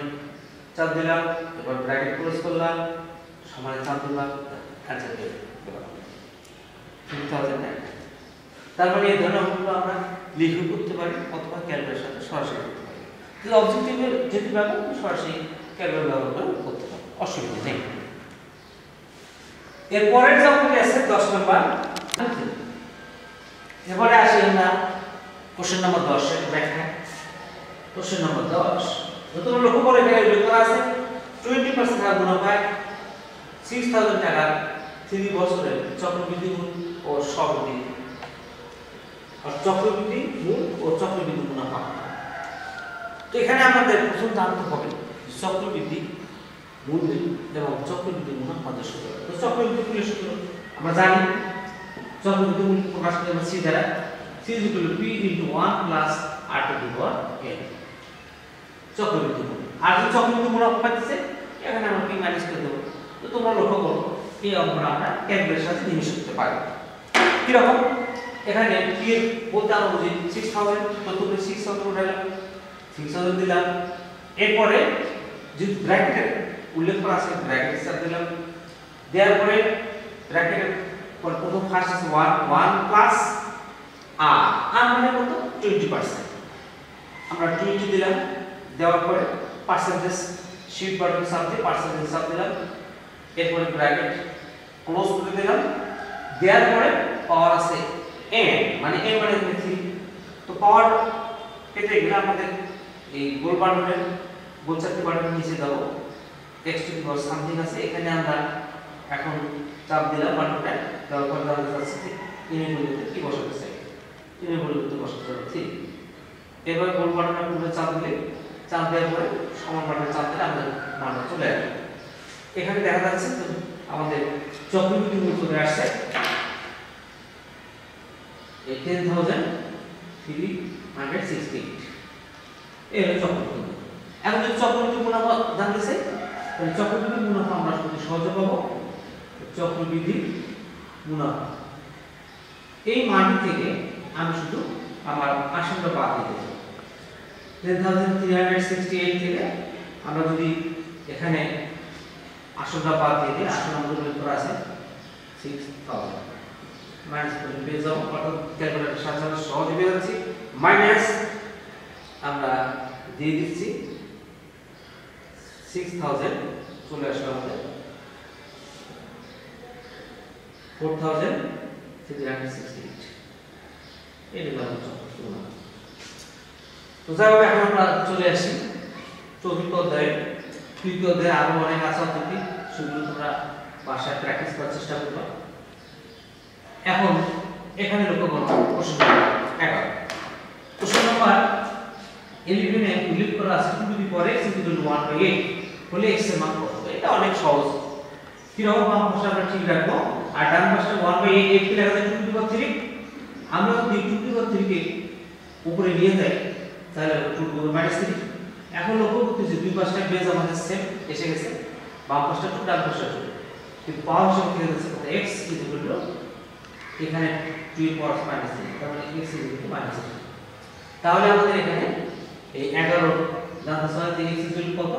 চাপ দিলাম, এবার ব্র্যাকেট ক্লোজ করলাম, সমানে চাপ দিলাম, আচ্ছা 3009। তার মানে এই ধরনের অঙ্কগুলো আমরা লিখে করতে পারি অথবা ক্যালকুলেটরের সাথে সরাসরি করতে পারি। তো অবজেক্টিভের যেটি ব্যবহার সরাসরি ক্যালকুলেটর ব্যবহার করে করতে পারি, অসুবিধা নেই। এরপরের যে অঙ্কটি আছে 10 নম্বর, এবারে আসি আমরা কোশ্চেন নাম্বার 10 এর ব্যাখ্যা। কোশ্চেন নাম্বার 10, তোমরা লক্ষ্য করে এখানে উল্লেখ করা আছে 20% টাকা মুনাফায় 6000 টাকা 3 বছরের চক্রবৃদ্ধি মূল ও সহবৃদ্ধি, আর চক্রবৃদ্ধি মূল ও চক্রবৃদ্ধি মুনাফা। তো এখানে আমাদের প্রথম জানতে হবে চক্রবৃদ্ধি মূল এবং চক্রবৃদ্ধি মুনাফা সূত্র। তো চক্রবৃদ্ধি মূলের সূত্র আমরা জানি, চক্রবৃদ্ধি মূল প্রকাশ করা হয় C দ্বারা, C = P × 1 + R two the power n। চক্রবৃদ্ধি মূল, আর যে চক্রবৃদ্ধি মুনাফা পাইতেছে এখানে আমরা p মাইনাস করে দেব। তো তোমরা লক্ষ্য করো এই অঙ্কটা আমরা ক্যালকুলেটরের সাথে নিমিশ করতে পারি। কি রকম? এখানে p এর বলতে আমরা বুঝি 6000, তো তুমি 6000 উঠাইলাম, 6000 দিলাম। এরপরে যে ব্র্যাকেটে উল্লেখ করা আছে ব্র্যাকেট চাপ দিলাম, দেওয়ার পরে ব্র্যাকেটের পর প্রথম ফার্স্ট আছে 1 প্লাস r মানে কত 20%, আমরা 20 দিলাম। দেওয়ার পরে পার্সেন্টেজ শিফট বাটন চাপ দিয়ে পার্সেন্টেজ চাপ দিলাম। এরপরে ব্র্যাকেট ক্লোজ করে দিলাম। দেওয়ার পরে পাওয়ার আছে n, মানে n মানে 3। তো পাওয়ার পেতে গেলে আমাদের এই গোল বাটনের গোল চারটি বাটনের নিচে দাও x to the power something আছে, এখানে আমরা এখন চাপ দিলাম বাটনটা। দেওয়ার পর আমরা যাচ্ছি ইনের পরিবর্তে কি বসাতে চাই, ইনের পরিবর্তে বসাতে যাচ্ছি। এবার গোল বাটনের উপরে চাপ দিলে, চাপ দেওয়ার পরে সমান বাটনে চাপ দিলে আমাদের মানটা চলে আসবে। এখানে দেখা যাচ্ছে তো আমাদের চক্রবৃদ্ধি মূল চলে আসছে 10,368। এই হলো চক্রবৃদ্ধি মূল। এখন যদি চক্রবৃদ্ধি মুনাফা জানতে চাই, তাহলে চক্রবৃদ্ধি মুনাফা আমরা খুব সহজে পাবো। চক্রবৃদ্ধি মুনাফা এই মানটি থেকে আমি শুধু আমার আসনটা বাদ দিতে চাই। 10,368 থেকে আমরা যদি এখানে আসনটা বাদ দিয়ে দিই, আসন আমাদের উল্লেখ করা আছে 6000 মাইনাস করে পেয়ে যাবো, অর্থাৎ ক্যালকুলেটরের সাহায্যে আমরা সহজে পেয়ে যাচ্ছি। মাইনাস আমরা দিয়ে দিচ্ছি 6000 চলে আসবে আমাদের 4,368। এই নিলাম চক্রবৃদ্ধি মুনাফা। তো যাই হোক, এখন আমরা চলে আসি চতুর্থ অধ্যায়ে। তৃতীয় অধ্যায়ে আরো অনেক আছে অধ্যায়, সেগুলো তোমরা বাসায় প্র্যাকটিস করার চেষ্টা করবে। এখন এখানে লক্ষ্য করো প্রশ্ন নম্বর 11। প্রশ্ন নম্বর 11 এ উল্লেখ করা আছে 2 টু দি পাওয়ার x = 1/8 হলে x এর মান কত হবে। এটা অনেক সহজ। কি রকম বাম পাশে আমরা ঠিক রাখবো, আর ডান পাশে 1/8 কে লেখা যায় 2 টু দি পাওয়ার 3। আমরা যদি 2 টু দি পাওয়ার 3 কে উপরে নিয়ে যাই তাহলে 2 টু দি পাওয়ার -3। এখন লক্ষ্য করতেছি দুই পাশটা বেজ আমাদের সেম এসে গেছে, বাম পাশটা 2 ডান পাশটা 2, কিন্তু পাওয়ার হিসেবে কি হচ্ছে x = এখানে 2 এর পাওয়ার -3, তার মানে x = -3। তাহলে আমাদের এখানে এই 11 জানতে চাই যে x = কত,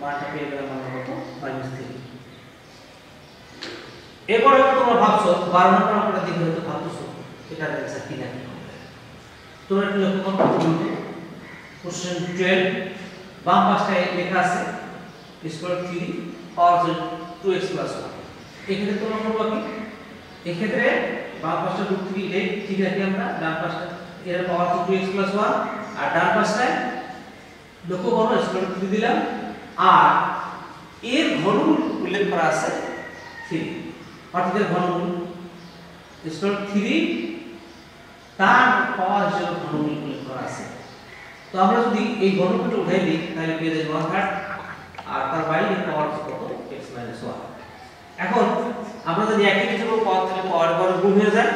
মানটা পেয়ে গেলাম আমরা কত -3। এরপর তোমরা ভাবছো 12 নম্বর অঙ্কটা দেখে হয়তো ভাবছো এটা অ্যানসার কি না। তোমরা একটু লক্ষ্য করো, কোশ্চেন 12 বাম পাশটায় লেখা আছে √3 পাওয়ার 2x + 1। এখানে তোমরা করবা কি, এক্ষেত্রে বাম পাশটা √3 ঠিক রাখি আমরা, ডান পাশটা এর পাওয়ার 2x + 1, আর ডান পাশটায় লক্ষ্য করো √3 দিলাম, আর এর ঘনমূল উল্লেখ করা আছে 3, অর্থাৎ এর ঘনমূল √3 তার পাওয়ার হিসেবে ঘনমূল উল্লেখ করা আছে। তো আমরা যদি এই ঘনমূলটা উঠাই দিই তাহলে পেয়ে যাবো 1/3, আর তার বাইরে পাওয়ার কত x - 1। এখন আমরা যদি একই কিছু পাওয়ার তাহলে পাওয়ার পর গুণ হয়ে যায়,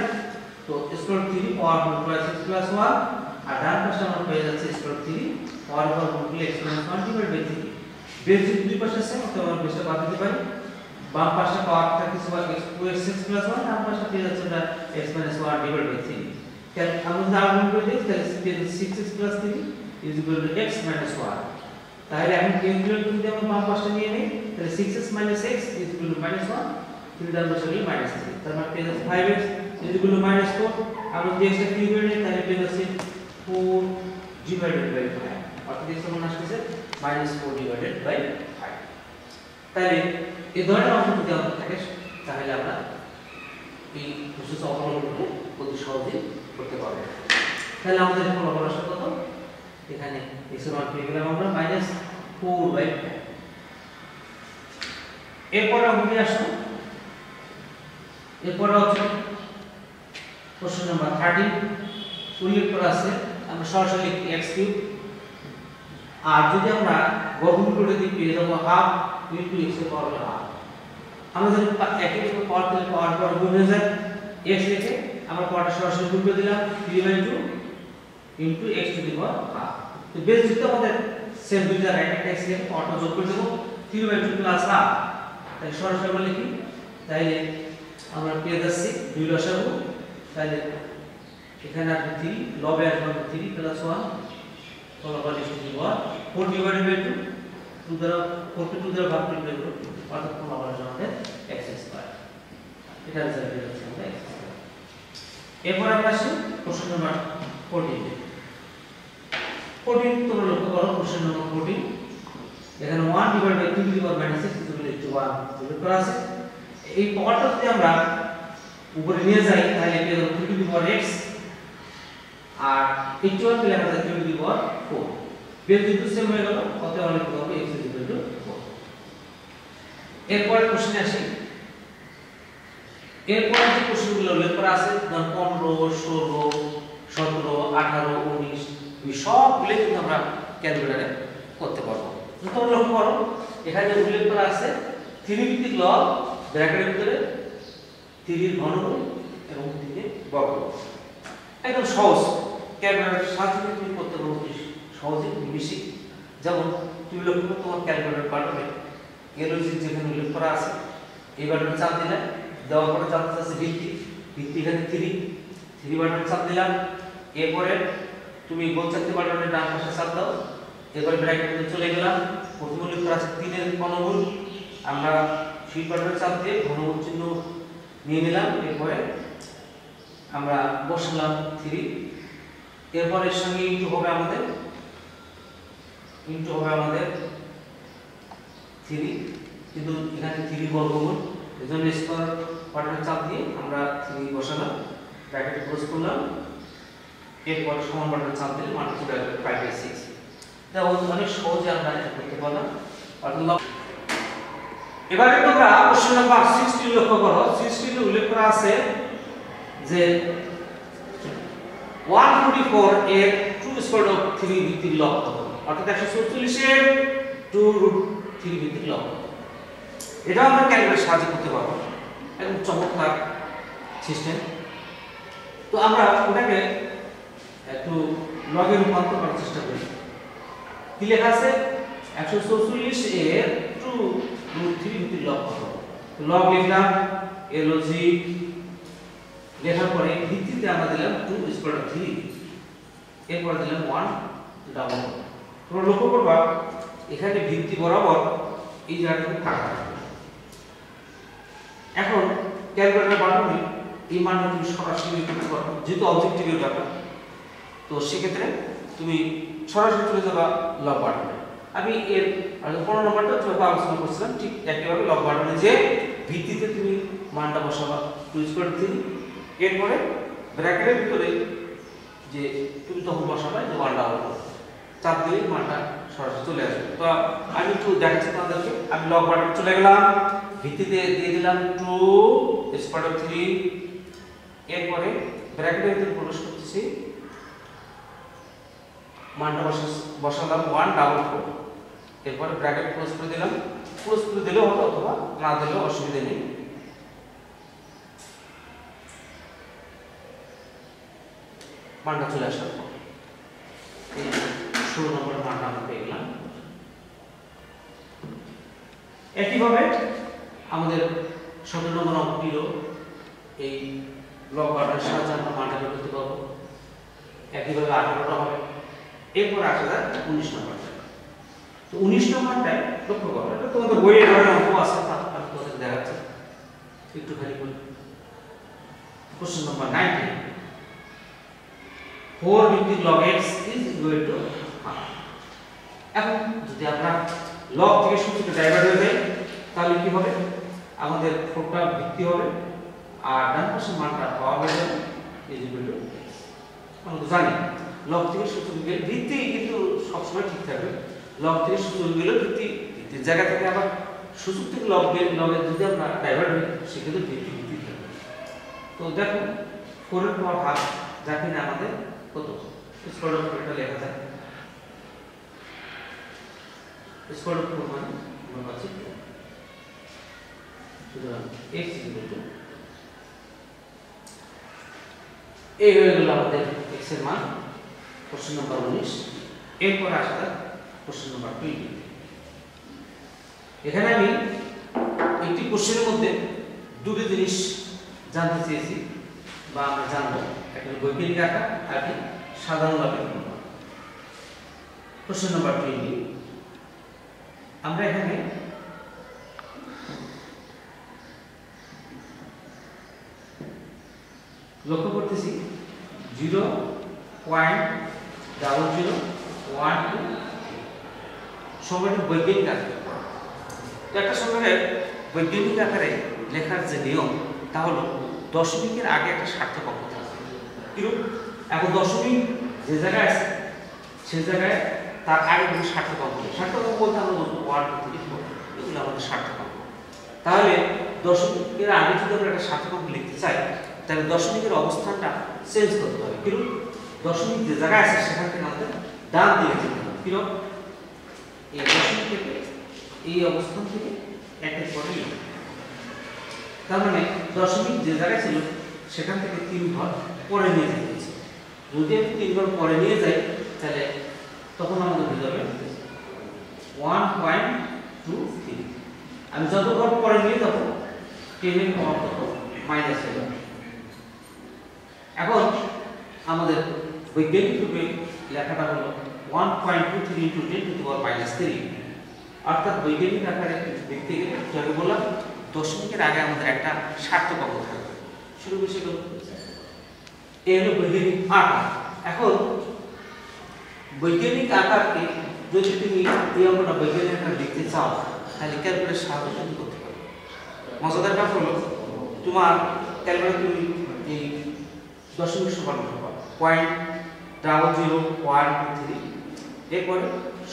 তো √3 পাওয়ার গুণ করে x + 1, আর ডান পাশে আমরা পেয়ে যাচ্ছে √3 পাওয়ার পর গুণ করলে x - 1 / 3। বেস যদি দুই পাশে আছে তবে আমরা বেসটা বাদ দিতে পারি। বাম পাশে পাওয়ারটা কিছু x + 1, ডান পাশে পেয়ে যাচ্ছে এটা x - 1 / 3। তাহলে আমরা যদি আগুন করে দিই তাহলে পেয়ে যাচ্ছে 6x + 3 = x - 1। তাহলে এখন ক্যালকুলেটর যদি আমরা বাম পাশে নিয়ে নেই তাহলে 6x - x = -1, 3 ডান পাশে গেলে -3, তার মানে পেয়ে যাচ্ছে 5x যেগুলো -4 আমরা যদি এক্সটা কিউবের নিই তাহলে পেয়ে যাচ্ছে 4 ডিভাইডেড বাই 5 অর্থাৎ এক্স সমান আসছে -4 ডিভাইডেড বাই 5। তাহলে এই ধরনের অঙ্ক যদি আমাদের থাকে তাহলে আমরা এই প্রসেস অবলম্বন করে অতি সহজেই করতে পারবো। তাহলে আমাদের ফলাফল আসলে কত? এখানে x এর মান পেয়ে গেলাম আমরা -4/5। এরপরে আমরা আসবো, এরপরে হচ্ছে প্রশ্ন নাম্বার 13 উল্লেখ করা আছে আমরা সরাসরি লিখি x3 আর যদি আমরা বর্গমূল করে দিই পেয়ে যাবো হাফ ইনটু x এর পাওয়ার হাফ। আমরা যদি একই রকম পাওয়ার দিলে পাওয়ার পর গুণ হয়ে যায় x লিখে আমরা পাওয়ারটা সরাসরি গুণ করে দিলাম 3/2 into x to the power half. তো বেস যেটা আমাদের সেম দুই জায়গায় একটা x লিখে পাওয়ারটা যোগ করে দেব 3/2 প্লাস হাফ। তাই সরাসরি আমরা লিখি, তাইলে আমরা পেয়ে যাচ্ছি 2 লসাগু, তাহলে এখানে আসবে 3 লবে আসবে 3 প্লাস 1 ফলাফল x to the power 4 divided by 2 2 দ্বারা 4 কে 2 দ্বারা ভাগ করে দেব অর্থাৎ ফলাফল আসবে আমাদের x²। এটা রেজাল্ট পেয়ে যাচ্ছে আমরা x²। এরপর আমরা আসি প্রশ্ন নাম্বার 14 তোমরা লক্ষ্য করো প্রশ্ন নাম্বার 14 এখানে 1 ডিভাইডেড বাই 3 টু দি পাওয়ার -6 1 উল্লেখ করা আছে। এই পাওয়ারটা যদি আমরা উপরে নিয়ে যাই তাহলে পেয়ে যাবো 3 টু দি পাওয়ার x আর 81 পেলে আমরা 3 টু দি পাওয়ার 4। বেস যেহেতু সেম হয়ে গেল অতএব আমরা লিখতে হবে x 4। এরপর প্রশ্নে আসি, এরপর যে প্রশ্নগুলো উল্লেখ করা আছে যেমন 15 16 17 18 19 এই সবগুলো কিন্তু আমরা ক্যালকুলেটরে করতে পারবো। তোমরা লক্ষ্য করো এখানে যে উল্লেখ করা আছে 3 ভিত্তিক লব ব্র্যাকেটের ভিতরে 3 এর ঘনমূল এবং 3 এর বর্গমূল। একদম সহজ, ক্যালকুলেটর সাহায্যে তুমি করতে পারো সহজে বেশি। যেমন তুমি লক্ষ্য করো তোমার ক্যালকুলেটর বাটনে এলজির যেখানে উল্লেখ করা আছে এই বাটনে চাপ দিলে দেওয়ার পরে চাপ আছে ভিত্তি এখানে 3 বাটনে চাপ দিলাম। এরপরে তুমি গোল চাকতি বাটনের ডান পাশে চাপ দাও, এরপরে ব্র্যাকেটে চলে গেলাম। প্রথমে উল্লেখ করা আছে 3 এর ঘনমূল, আমরা সেই বাটনে চাপ দিয়ে ঘনমূল চিহ্ন নিয়ে নিলাম। এরপরে আমরা বসালাম 3, এরপরে এর সঙ্গে ইনটু হবে আমাদের 3 কিন্তু এখানে 3 বর্গমূল, এজন্য স্কয়ার বাটনে চাপ দিয়ে আমরা 3 বসালাম, ব্র্যাকেট ক্লোজ করলাম। এরপর সমান বাটনে চাপ দিলে মানটা চলে আসবে 5/6। দেখো অনেক সহজে আমরা এটা করতে পারলাম। এবারে তোমরা প্রশ্ন নাম্বার 16 লক্ষ্য করো। 16 এ উল্লেখ করা আছে যে 144 এর 2√3 ভিত্তিক লব কত, অর্থাৎ 144 এর 2√3 ভিত্তিক লব। এটা আমরা ক্যালকুলেটর সাহায্যে করতে পারবো, একদম চমৎকার সিস্টেম। তো আমরা ওটাকে একটু লগে রূপান্তর করার চেষ্টা করি। কি লেখা আছে 144 এর 2√3 ভিত্তিক লব কত। লব লিখলাম, এলজি লেখার পরে ভিত্তিতে আমরা দিলাম 2√3, এরপর দিলাম 1 ডাবল। তোমরা লক্ষ্য করবা এখানে ভিত্তি বরাবর এই জায়গাটাতে ফাঁকা থাকবে। এখন ক্যালকুলেটর বাটনে এই মানটা তুমি সরাসরি লিখতে পারো, যেহেতু অবজেক্টিভের ব্যাপার। তো সেক্ষেত্রে তুমি সরাসরি চলে যাবা লব বাটনে। আমি এর 15 নম্বরটা যেভাবে আলোচনা করছিলাম ঠিক একইভাবে লব বাটনে যে ভিত্তিতে তুমি মানটা বসাবা 2√3, এরপরে ব্র্যাকেটের ভিতরে যে তুমি তখন বসাবে যে 1 ডাবল চাপ দিলে মানটা সরাসরি চলে আসবে। তো আমি একটু দেখাচ্ছি তোমাদেরকে। আমি লব বাটনে চলে গেলাম, ভিত্তিতে দিয়ে দিলাম 2√3, এরপরে ব্র্যাকেটের ভিতরে প্রবেশ করতেছি, মানটা বসালাম 1 ডাবল 4, এরপরে ব্র্যাকেট ক্লোজ করে দিলাম। ক্লোজ করে দিলেও হবে অথবা না দিলেও অসুবিধা নেই। মানটা চলে আসার পর এই 16 নম্বরের মানটা আমরা পেয়ে গেলাম। একইভাবে আমাদের 17 নম্বর অঙ্কটিও এই লব বাটনের সাহায্যে আমরা মানটা বের করতে পারবো। একইভাবে 18টা হবে, এরপর আসা যায় 19 নম্বরটা। তো 19 নম্বরটায় লক্ষ্য করো, এটা তোমাদের বইয়ে ধরনের অঙ্ক আছে, আমি তোমাদের দেখাচ্ছি একটু খালি বলি। क्वेश्चन नंबर 19 4 ভিত্তিক log x is equal to half। এখন যদি আমরা log থেকে সূত্রটা ডাইভার্ট হয়ে যায় তাহলে কি হবে, আমাদের 4টা ভিত্তি হবে আর ডান পাশের মানটা পাওয়া হয়ে যাবে is equal to x। আমরা তো জানি log থেকে সূত্র গেলে ভিত্তি কিন্তু সবসময় ঠিক থাকবে, log থেকে সূত্র গেলে ভিত্তির জায়গা থেকে আবার সূচক থেকে log এর যদি আমরা ডাইভার্ট হই সেক্ষেত্রে ভিত্তি থাকবে। তো দেখো 4 এর পাওয়ার হাফ যাকে না আমাদের কত স্কয়ার রুট এটা লেখা যায়, স্কয়ার রুট মানে আমরা পাচ্ছি সুতরাং x এই হয়ে গেল আমাদের x এর মান কোশ্চেন নাম্বার 19। এরপর আসা যাক কোশ্চেন নাম্বার 20। এখানে আমি একটি কোশ্চেনের মধ্যে দুটো জিনিস জানতে চেয়েছি বা আমরা জানবো, একটা বৈজ্ঞানিক আকার আর কি সাধারণ লাভের অনুমান। কোশ্চেন নাম্বার 20 আমরা এখানে লক্ষ্য করতেছি 0.0012 সংখ্যাটি বৈজ্ঞানিক আকার। তো একটা সংখ্যাকে বৈজ্ঞানিক আকারে লেখার যে নিয়ম তা হলো দশমিকের আগে একটা সার্থক অঙ্ক থাকবে। কিরূপ, এখন দশমিক যে জায়গায় আছে সেই জায়গায় তার আগে কোনো সার্থক অঙ্ক, সার্থক অঙ্ক বলতে আমরা বলবো 1 2 3 4 এগুলো আমাদের সার্থক অঙ্ক। তাহলে দশমিকের আগে যদি আমরা একটা সার্থক অঙ্ক লিখতে চাই তাহলে দশমিকের অবস্থানটা চেঞ্জ করতে হবে। কিরূপ, দশমিক যে জায়গায় আছে সেখান থেকে আমাদের ডান দিকে যেতে হবে। কিরূপ, এই দশমিক থেকে এই অবস্থান থেকে একের পরে তার মানে দশমিক যে জায়গায় ছিল সেখান থেকে 3 ঘর পরে নিয়ে যেতে হয়েছে। যদি আমি 3 ঘর পরে নিয়ে যাই তাহলে তখন আমাদের হয়ে যাবে 1.23। আমি যত ঘর পরে নিয়ে যাব 10 এর পাওয়ার কত মাইনাস হয়ে যাবে। এখন আমাদের বৈজ্ঞানিক রূপে লেখাটা হলো 1.23 × 10⁻³ অর্থাৎ বৈজ্ঞানিক আকারে দেখতে গেলে যাকে বললাম দশমিকের আগে আমাদের একটা সার্থক অঙ্ক থাকবে। শুরু বেশি গেল এই হলো বৈজ্ঞানিক আকার। এখন বৈজ্ঞানিক আকারকে যদি তুমি এই অঙ্কটা বৈজ্ঞানিক আকারে লিখতে চাও তাহলে ক্যালকুলেটর সাহায্যে তুমি করতে পারবে। মজাদার ব্যাপার হলো তোমার ক্যালকুলেটর তুমি এই দশমিক সমান করবে 0.0013 এরপরে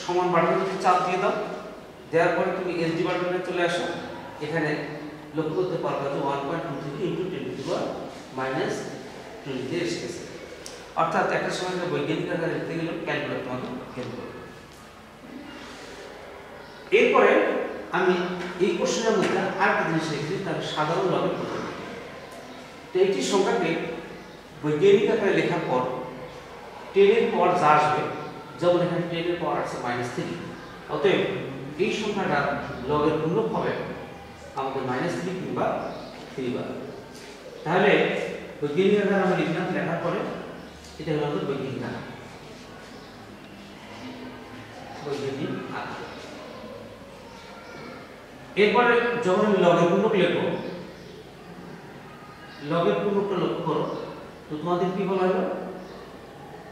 সমান বাটনে চাপ দিয়ে দাও, দেওয়ার পরে তুমি এসডি বাটনে চলে আসো। এখানে লক্ষ্য করতে পারবে যে 1.23 × 10⁻20 এসেছে। অর্থাৎ একটা সময় বৈজ্ঞানিক আকারে লিখতে গেলে ক্যালকুলেটর তোমাকে হেল্প করবে। এরপরে আমি এই কোশ্চেনের মধ্যে আরেকটা জিনিস লিখেছি, তার সাধারণ লগের পদ্ধতি। তো একটি সংখ্যাকে বৈজ্ঞানিক আকারে লেখার পর 10 এর পাওয়ার যা আসবে, যেমন এখানে 10 এর পাওয়ার আছে -3, অতএব এই সংখ্যাটা লগের পূর্ণক হবে আমাদের -3 কিংবা 3 বার। তাহলে বৈজ্ঞানিক আকারে আমরা লিখলাম, লেখার পরে এটা হলো আমাদের বৈজ্ঞানিক আকার। বৈজ্ঞানিক আকার এরপরে যখন আমি লগের পূর্ণক লিখবো, লগের পূর্ণকটা লক্ষ্য করো তো তোমাদের কি বলা হলো,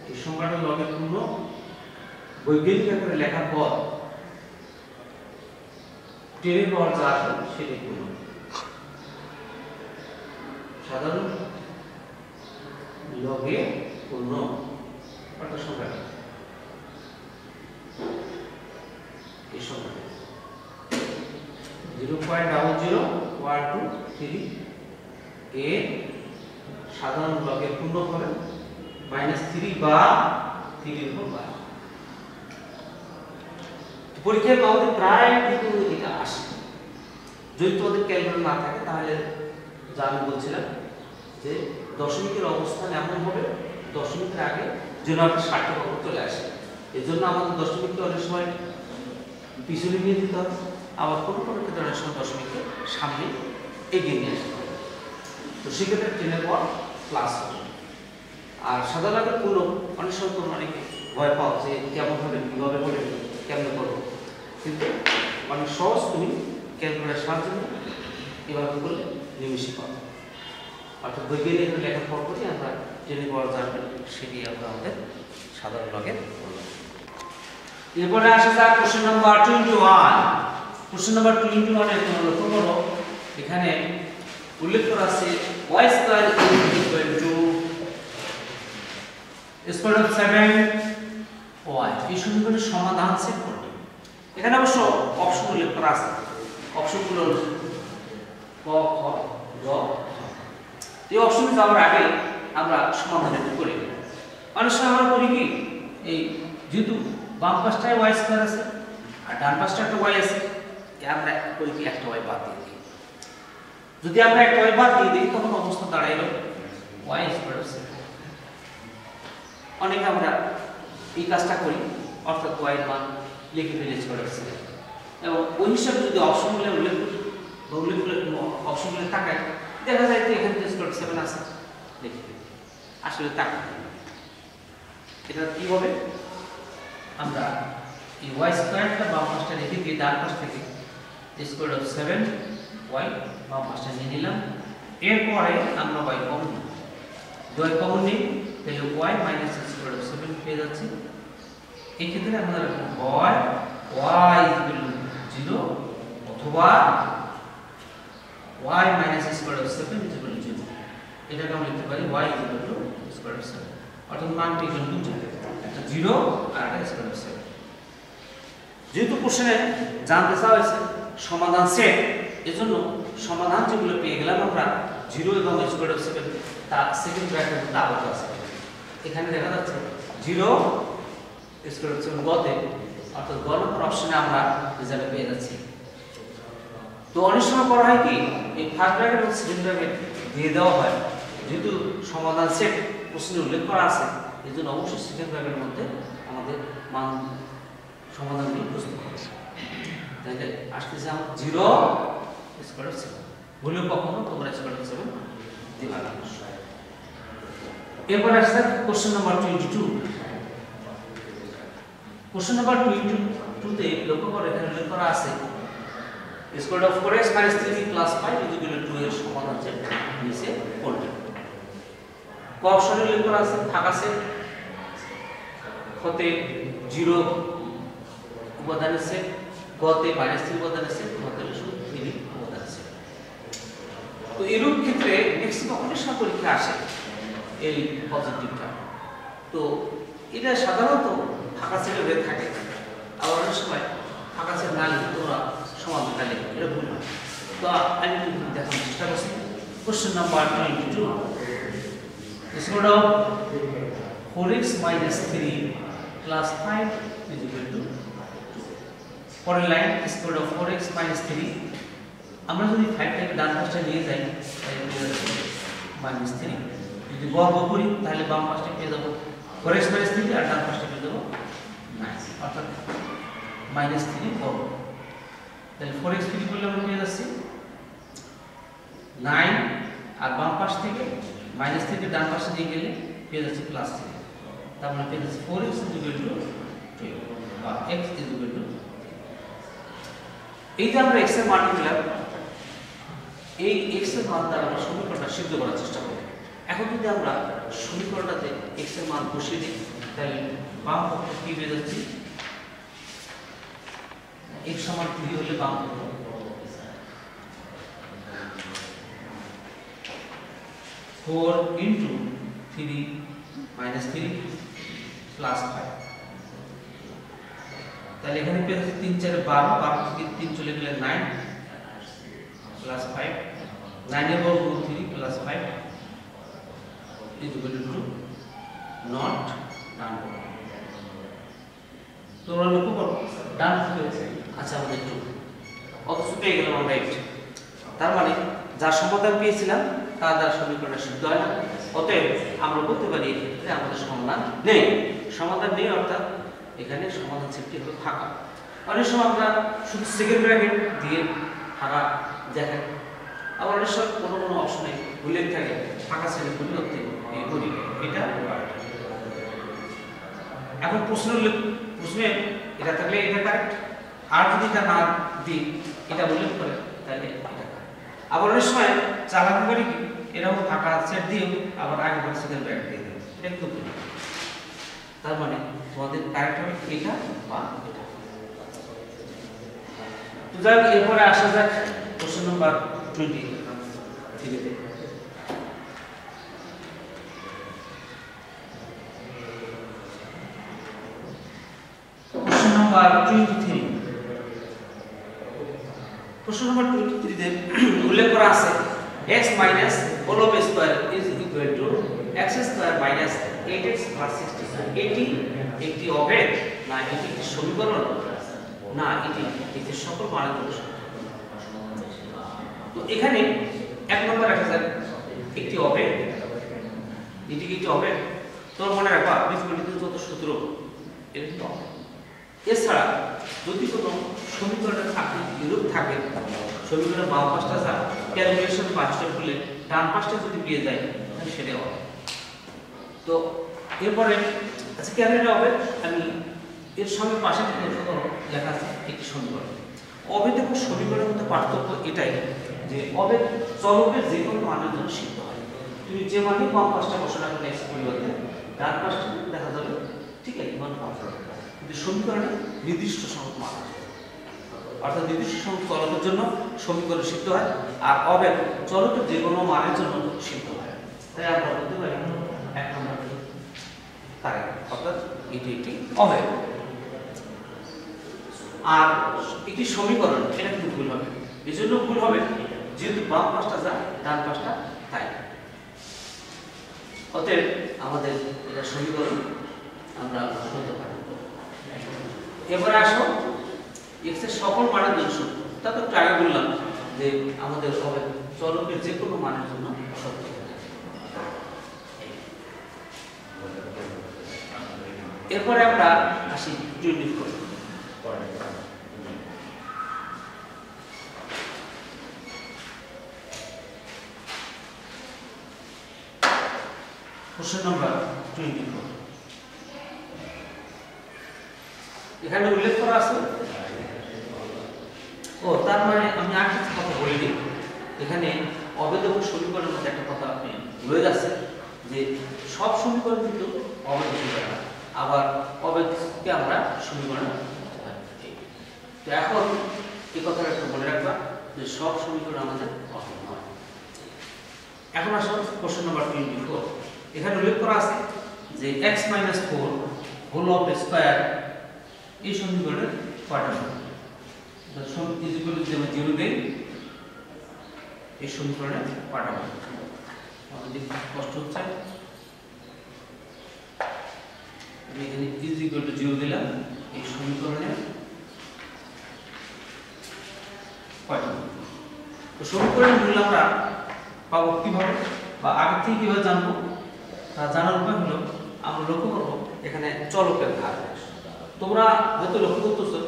এই সংখ্যাটা লগের পূর্ণক বৈজ্ঞানিক আকারে লেখার পর 10 এর পাওয়ার যা আসবে সেটাই পূর্ণ। সাধারণ লগে পূর্ণ একটা সংখ্যা, এই সংখ্যাটা 0.0013 এর সাধারণ লগের পূর্ণ হবে -3 বা 3 এর উপর বার। পরীক্ষায় আমাদের প্রায় কিন্তু এটা আসে। যদি তোমাদের ক্যালকুলেটর না থাকে তাহলে যা আমি বলছিলাম যে দশমিকের অবস্থান এমন হবে দশমিকের আগে যেন একটা সার্থক অঙ্ক চলে আসে। এর জন্য আমাদের দশমিককে অনেক সময় পিছনে নিয়ে দিতে হবে, আবার কোনো কোনো ক্ষেত্রে অনেক সময় দশমিককে সামনে এগিয়ে নিয়ে আসতে হবে। তো সেক্ষেত্রে 10 এর পর প্লাস হবে। আর সাধারণত কোনো অনেক সময় কোনো অনেকে ভয় পাও যে কেমন হবে, কীভাবে হবে, কেমন করবো, কিন্তু অনেক সহজ। তুমি ক্যালকুলেটর সাহায্যে এভাবে করলে নিমিশে পাবে। অর্থাৎ বৈজ্ঞানিক লেখার পরপরই আমরা জেনে পাওয়া যাবে, সেটি আমরা আমাদের সাধারণ লগে বললাম। এরপরে আসা যাক কোশ্চেন নাম্বার 21। কোশ্চেন নাম্বার 21 এ তোমরা লক্ষ্য করো এখানে উল্লেখ করা আছে y square is equal to square of 7y। এই সমীকরণের সমাধান সেট করতে এখানে অবশ্য অপশন উল্লেখ করা আছে। অপশনগুলো ক খ গ। এই অপশনে যাওয়ার আগে আমরা সমাধান একটু করি। অনেক সময় আমরা করি কি, এই যেহেতু বাম পাশটায় y স্কয়ার আছে আর ডান পাশটা একটা y আছে, আমরা করি কি একটা y বাদ দিয়ে দিই। যদি আমরা একটা y বাদ দিয়ে দিই তখন অবস্থা দাঁড়াইলো y স্কয়ার আছে। অনেকে আমরা এই কাজটা করি, অর্থাৎ y এর মান লিখে ফেলে স্কয়ার আছে, এবং ওই হিসাবে যদি অপশনগুলো উল্লেখ অপশনগুলো তাকাই দেখা যায় যে এখানে স্কয়ার 7 আছে লিখে দিই। আসলে তাকাই এটা কি হবে, আমরা এই y স্কয়ারটা বাম পাশটা রেখে দিয়ে ডান পাশ থেকে স্কয়ার অফ 7y বাম পাশটা নিয়ে নিলাম। এরপরে আমরা y কমন নিই, y কমন নিই তাহলে y মাইনাস স্কয়ার অফ 7 পেয়ে যাচ্ছে। এই ক্ষেত্রে আমরা y ইকুয়াল টু 0 অথবা y minus square of 7 equal to 0। এটাকে আমরা লিখতে পারি y equal to square of 7, অর্থাৎ মানটি ইকুয়াল টু 0, একটা 0 আর একটা স্কয়ার অফ 7। যেহেতু কোশ্চেনে জানতে চাওয়া হয়েছে সমাধান সেট, এজন্য সমাধান যেগুলো পেয়ে গেলাম আমরা 0 এবং স্কয়ার অফ 7 তা সেকেন্ড ব্র্যাকেটের মধ্যে আবদ্ধ আছে। এখানে দেখা যাচ্ছে 0 স্কয়ার অফ 7 গতে, অর্থাৎ গ নম্বর অপশনে আমরা রেজাল্ট পেয়ে যাচ্ছি। তো অনেক সময় করা হয় কি, এই ফার্স্ট ব্র্যাকেট এবং সেকেন্ড ব্র্যাকেট দিয়ে দেওয়া হয়, যেহেতু সমাধান সেট প্রশ্নে উল্লেখ করা আছে এজন্য অবশ্যই সেকেন্ড ব্র্যাকেটের মধ্যে আমাদের মান সমাধানগুলো প্রস্তুত করতে হবে। তাহলে আসতেছে আমার 0 স্কয়ার অফ 7, ভুলেও কখনো তোমরা স্কয়ার অফ 7 দিবা না। এরপর আসছে কোশ্চেন নাম্বার 22। কোশ্চেন নাম্বার 22 তে লক্ষ্য করে এখানে উল্লেখ করা আছে স্কয়ার অফ 4x - 3 + 5 = 2 এর সমাধান সেট নিচে পড়বে। ক অপশনে উল্লেখ করা আছে ফাঁকা সেট, হতে 0 উপাদানের সেট, গতে -3 উপাদানের সেট, হতে শুধু 3 উপাদানের সেট। তো এরূপ ক্ষেত্রে ম্যাক্সিমাম অনেক সময় পরীক্ষা আসে এই পজিটিভটা। তো এটা সাধারণত ফাঁকা সেটে হয়ে থাকে, আবার অনেক সময় ফাঁকা সেট না লিখে তোমরা সমাধানটা লিখো, এটা ভুল হয়। তো আমি দেখানোর চেষ্টা করছি। Question number 22, square of 4x - 3 + 5 = 2। পরের লাইন স্কয়ার অফ 4x - 3, আমরা যদি 5 টাকে ডান পাশে নিয়ে যাই তাহলে -3, যদি বর্গ করি তাহলে বাম পাশে পেয়ে যাব 4x - 3 আর ডান পাশে পেয়ে যাব 9, অর্থাৎ -3 বর্গ। তাহলে 4x 3 করলে আমরা পেয়ে যাচ্ছি 9, আর বাম পাশ থেকে -3 কে ডান পাশে নিয়ে গেলে পেয়ে যাচ্ছে +3, তার মানে পেয়ে যাচ্ছে 4x = 12 বা x = 2। এই যে আমরা x এর মান পেলাম, এই x এর মান দ্বারা আমরা সমীকরণটা সিদ্ধ করার চেষ্টা করি। এখন যদি আমরা সমীকরণটাতে x এর মান বসিয়ে দিই তাহলে বাম পক্ষে কি পেয়ে যাচ্ছে, x = 3 হলে বাম পক্ষ 4 × 3 - 3 + 5, তাহলে এখানে পেয়ে যাচ্ছে 3 4 12, 12 থেকে 3 চলে গেলে 9 + 5, 9 এর বর্গ 3 + 5 = 2, নট ডান পক্ষ। তোমরা লক্ষ্য করো ডান পক্ষে আচ্ছা আমাদের 2, অথচ পেয়ে গেলাম আমরা 8। তার মানে যার সমাধান পেয়েছিলাম তার দ্বারা সমীকরণটা সিদ্ধ হয় না, অতএব আমরা বলতে পারি এক্ষেত্রে আমাদের সমাধান নেই। সমাধান নেই অর্থাৎ এখানে সমাধান সেটটি হবে ফাঁকা। অনেক সময় আমরা শুধু সেকেন্ড ব্র্যাকেট দিয়ে ফাঁকা দেখাই, আবার অনেক সময় কোনো কোনো অপশনে উল্লেখ থাকে ফাঁকা সেটের পরিবর্তে করি, এটা এখন প্রশ্নে এটা থাকলে এটা কারেক্ট, আর যদি এটা না দিই এটা উল্লেখ করে তাহলে এটা। আবার অনেক সময় চালাকি করি কি এরকম ফাঁকা সেট দিও আবার আগে পাশে ব্যাক দিয়ে দেবে, এটা কিন্তু ভুল। তার মানে তোমাদের কারেক্ট হবে এটা বা এটা। তো যাই হোক, এরপরে আসা যাক কোশ্চেন নাম্বার 20 তে। Question number 23। কোশ্চেন নাম্বার 23 তে উল্লেখ করা আছে x minus all of square is equal to x square minus 8x plus 60। এটি একটি অভেদ না এটি একটি সমীকরণ না এটি একটি সকল মানের জন্য সত্য। তো এখানে এক নম্বর রাখা যায় একটি অভেদ, এটি কি একটি অভেদ? তোমরা মনে রাখবা বীজগণিত যত সূত্র এটা কিন্তু অভেদ। এছাড়া যদি কোনো সমীকরণের বিরূপ থাকে, সমীকরণের বাম পাশটা যা ক্যালকুলেশন পাঁচটা করলে ডান পাশটা যদি পেয়ে যায় তাহলে সেটাই হবে। তো এরপরে আচ্ছা কেন এটা হবে, আমি এর সঙ্গে পাশে লেখা আছে একটি সমীকরণ। অভেদ এবং সমীকরণের মধ্যে পার্থক্য এটাই যে অভেদ চলকের যে কোনো মানের জন্য সিদ্ধ হয়। তুমি যে মানে বাম পাশটা ঘোষণা করলে এক্স পরিবর্তে ডান পাশটা দেখা যাবে ঠিক আছে মান পাওয়া। কিন্তু সমীকরণে নির্দিষ্ট সংখ্যক মান আছে, অর্থাৎ নির্দিষ্ট সংখ্যক চলকের জন্য সমীকরণ সিদ্ধ হয়, আর অভেদ চলকের যে কোনো মানের জন্য সিদ্ধ হয়। তাই আমরা বলতে পারি এক নম্বর কারেক্ট, অর্থাৎ এটি একটি অভেদ। আর একটি সমীকরণ এটা কিন্তু ভুল হবে, এই জন্য ভুল হবে যেহেতু বাম পাশটা যা ডান পাশটা তাই। অতএব আমাদের এটা সমীকরণ আমরা বলতে পারি। এবারে আসো x এর সকল মানের জন্য সত্য। তা তো একটু আগে বললাম যে আমাদের অভেদ চলকের যে কোনো মানের জন্য সত্য। এরপরে আমরা আসি 24। Question number 24। এখানে উল্লেখ করা আছে তার মানে আমি আর কিছু কথা বলিনি। এখানে অভেদ এবং সমীকরণের মধ্যে একটা কথা আপনি রয়ে যাচ্ছে যে সব সমীকরণ কিন্তু অভেদ সমীকরণ, আবার অভেদকে আমরা সমীকরণ। তো এখন এই কথাটা একটু মনে রাখবা যে সব সমীকরণ আমাদের অভেদ নয়। এখন আসো কোশ্চেন নাম্বার 24। এখানে উল্লেখ করা আছে যে x - 4 হোল অফ স্কয়ার এই সমীকরণের কয়টা মান? সব ইজ ইকুয়াল টু যেমন 0 দেই এই সমীকরণের কয়টা মান? আমাদের কষ্ট হচ্ছে, আমি এখানে ইজ ইকুয়াল টু 0 দিলাম, এই সমীকরণের কয়টা মান? তো সমীকরণের মূল্য আমরা পাবো কিভাবে বা আগে থেকে কিভাবে জানবো? তা জানার উপায় হলো আমরা লক্ষ্য করবো এখানে চলকের হার। তোমরা হয়তো লক্ষ্য করতেছো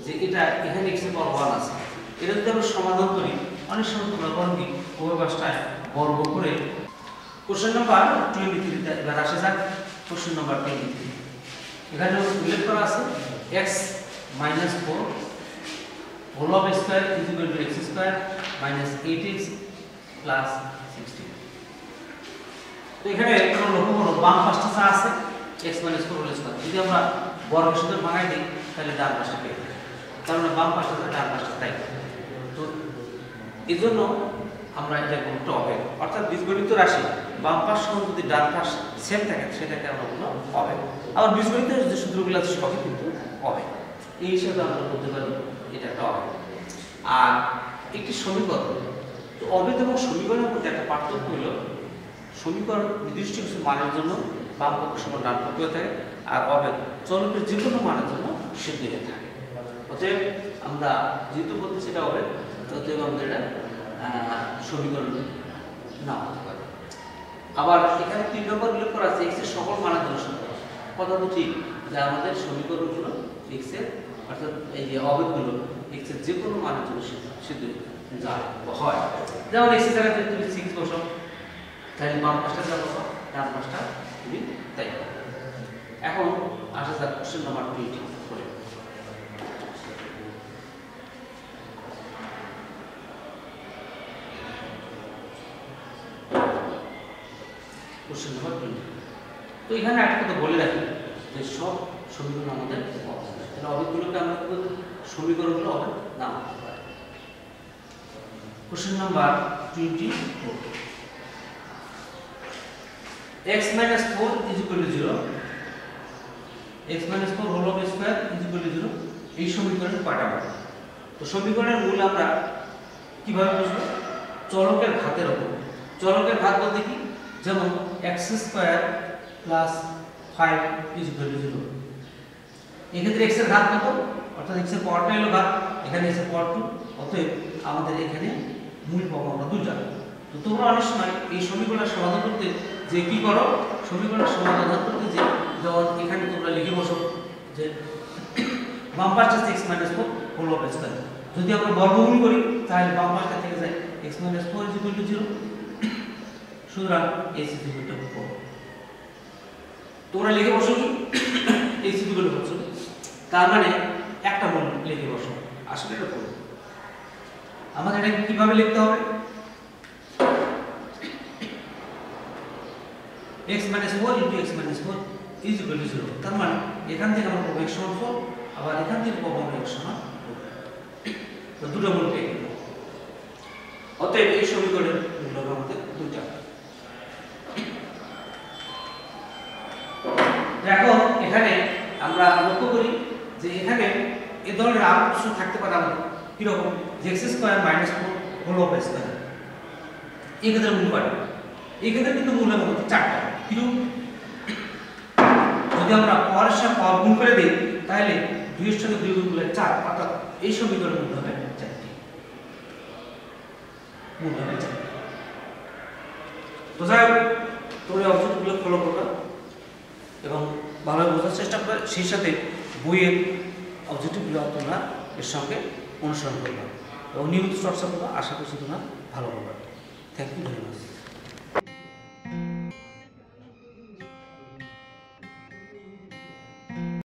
যে এটা এখানে x এর পাওয়ার 1 আছে, এটা যদি আমরা সমাধান করি অনেক সময় তোমরা করো কি উভয় পাশটায় বর্গ করে। কোশ্চেন নাম্বার 23 তে এবার আসা যাক। কোশ্চেন নাম্বার 23 এখানে উল্লেখ করা আছে x - 4 whole of square is equal to x square minus 8x plus 16। তো এখানে তোমরা লক্ষ্য করো বাম পাশটা যা আছে x - 4 হোল স্কয়ার, যদি আমরা বর্গের সাথে ভাঙাই দিই তাহলে ডান পাশে পেয়ে যাবে, কারণ বাম পাশটা ডান পাশটা তাই। তো এজন্য আমরা এটা একটা অভেদ, অর্থাৎ বীজগণিত রাশি বাম পাশ সমান যদি ডান পাশ সেম থাকে সেটাকে আমরা বলবো অভেদ। আবার বীজগণিতের যে সূত্রগুলো আছে সবই কিন্তু অভেদ, এই হিসাবে আমরা বলতে পারি এটা একটা অভেদ। আর একটি সমীকরণ, তো অভেদ এবং সমীকরণের মধ্যে একটা পার্থক্য হলো সমীকরণ নির্দিষ্ট কিছু মানের জন্য বাম পক্ষ সমান ডান পক্ষ হয়ে থাকে, আর অভেদ চলকের যে কোনো মানের জন্য সিদ্ধ হয়ে থাকে। অতএব আমরা যেহেতু বলতে সেটা অভেদ, অতএব আমাদের এটা সমীকরণ না হতে পারে। আবার এখানে 3 নম্বর উল্লেখ করা আছে x এর সকল মানের জন্য সত্য। কথা তো ঠিক যে আমাদের সমীকরণগুলো x এর অর্থাৎ এই যে অভেদগুলো x এর যে কোনো মানের জন্য সিদ্ধ যায় হয়। যেমন x এর জায়গায় তুমি 6 বসাও তাহলে বাম পাশটা যা বসাও ডান পাশটা তুমি তাই। এখন আসা যাক কোশ্চেন নাম্বার 20 করে। Question number 20। তো এখানে একটা কথা বলে রাখি যে সব সমীকরণ আমাদের তাহলে অবেদগুলোকে আমরা সমীকরণগুলো অবেদ নাম করতে পারি। Question number 24, x minus 4 is equal to 0, x minus 4 whole of square is equal to 0 এই সমীকরণের পাঠাবো। তো সমীকরণের মূল আমরা কিভাবে বুঝবো? চলকের ঘাতের উপর। চলকের ঘাত বলতে কি? যেমন x square plus 5 is equal to 0। এক্ষেত্রে x এর ঘাত কত? অর্থাৎ x এর পাওয়ারটা হলো ঘাত, এখানে x এর পাওয়ার 2, অতএব আমাদের এখানে মূল পাবো আমরা দুইটা। তো তোমরা অনেক সময় এই সমীকরণের সমাধান করতে যে কি করো, সমীকরণের সমাধান করতে যে যেমন এখানে তোমরা লিখে বসো যে বাম পাশটা হচ্ছে x minus 4 whole of square। যদি আমরা বর্গমূল করি তাহলে বাম পাশটা থেকে যায় x minus 4 is equal to 0, সুতরাং x is equal to 4। তোমরা লিখে বসো কি x is equal to 4, তার মানে একটা মূল লিখে বসো, আসলে এটা করব। আমাদের এটা কিভাবে লিখতে হবে? x minus 4 into x minus 4 is equal to 0। তার মানে এখান থেকে আমরা পাবো x সমান 4, আবার এখান থেকে পাবো আমরা x সমান 4। তো দুটো মূল পেয়ে গেল। অতএব এই সমীকরণের মূল হবে আমাদের দুইটা। এখন এখানে আমরা লক্ষ্য করি যে এখানে এই ধরনের আরো কিছু থাকতে পারে আমাদের কিরকম, যে x square minus 4 whole of square এই ক্ষেত্রে মূল পাই। এই ক্ষেত্রে কিন্তু মূল হবে আমাদের 4টা। কিরকম? যদি আমরা পাওয়ারের সাথে পাওয়ার গুণ করে দিই তাহলে 2 এর সাথে 2 গুণ করলে 4, অর্থাৎ এই সমীকরণের মূল হবে 4টি। মূল হবে 4। তো যাই হোক, তোমরা অবজেক্টগুলো ফলো করবে এবং ভালোভাবে বোঝার চেষ্টা করবে, সেই সাথে বইয়ের অবজেক্টিভগুলো তোমরা এর সঙ্গে অনুসরণ করবে এবং নিয়মিত চর্চা করবে। আশা করছি তোমরা ভালো হবে। Thank you very much.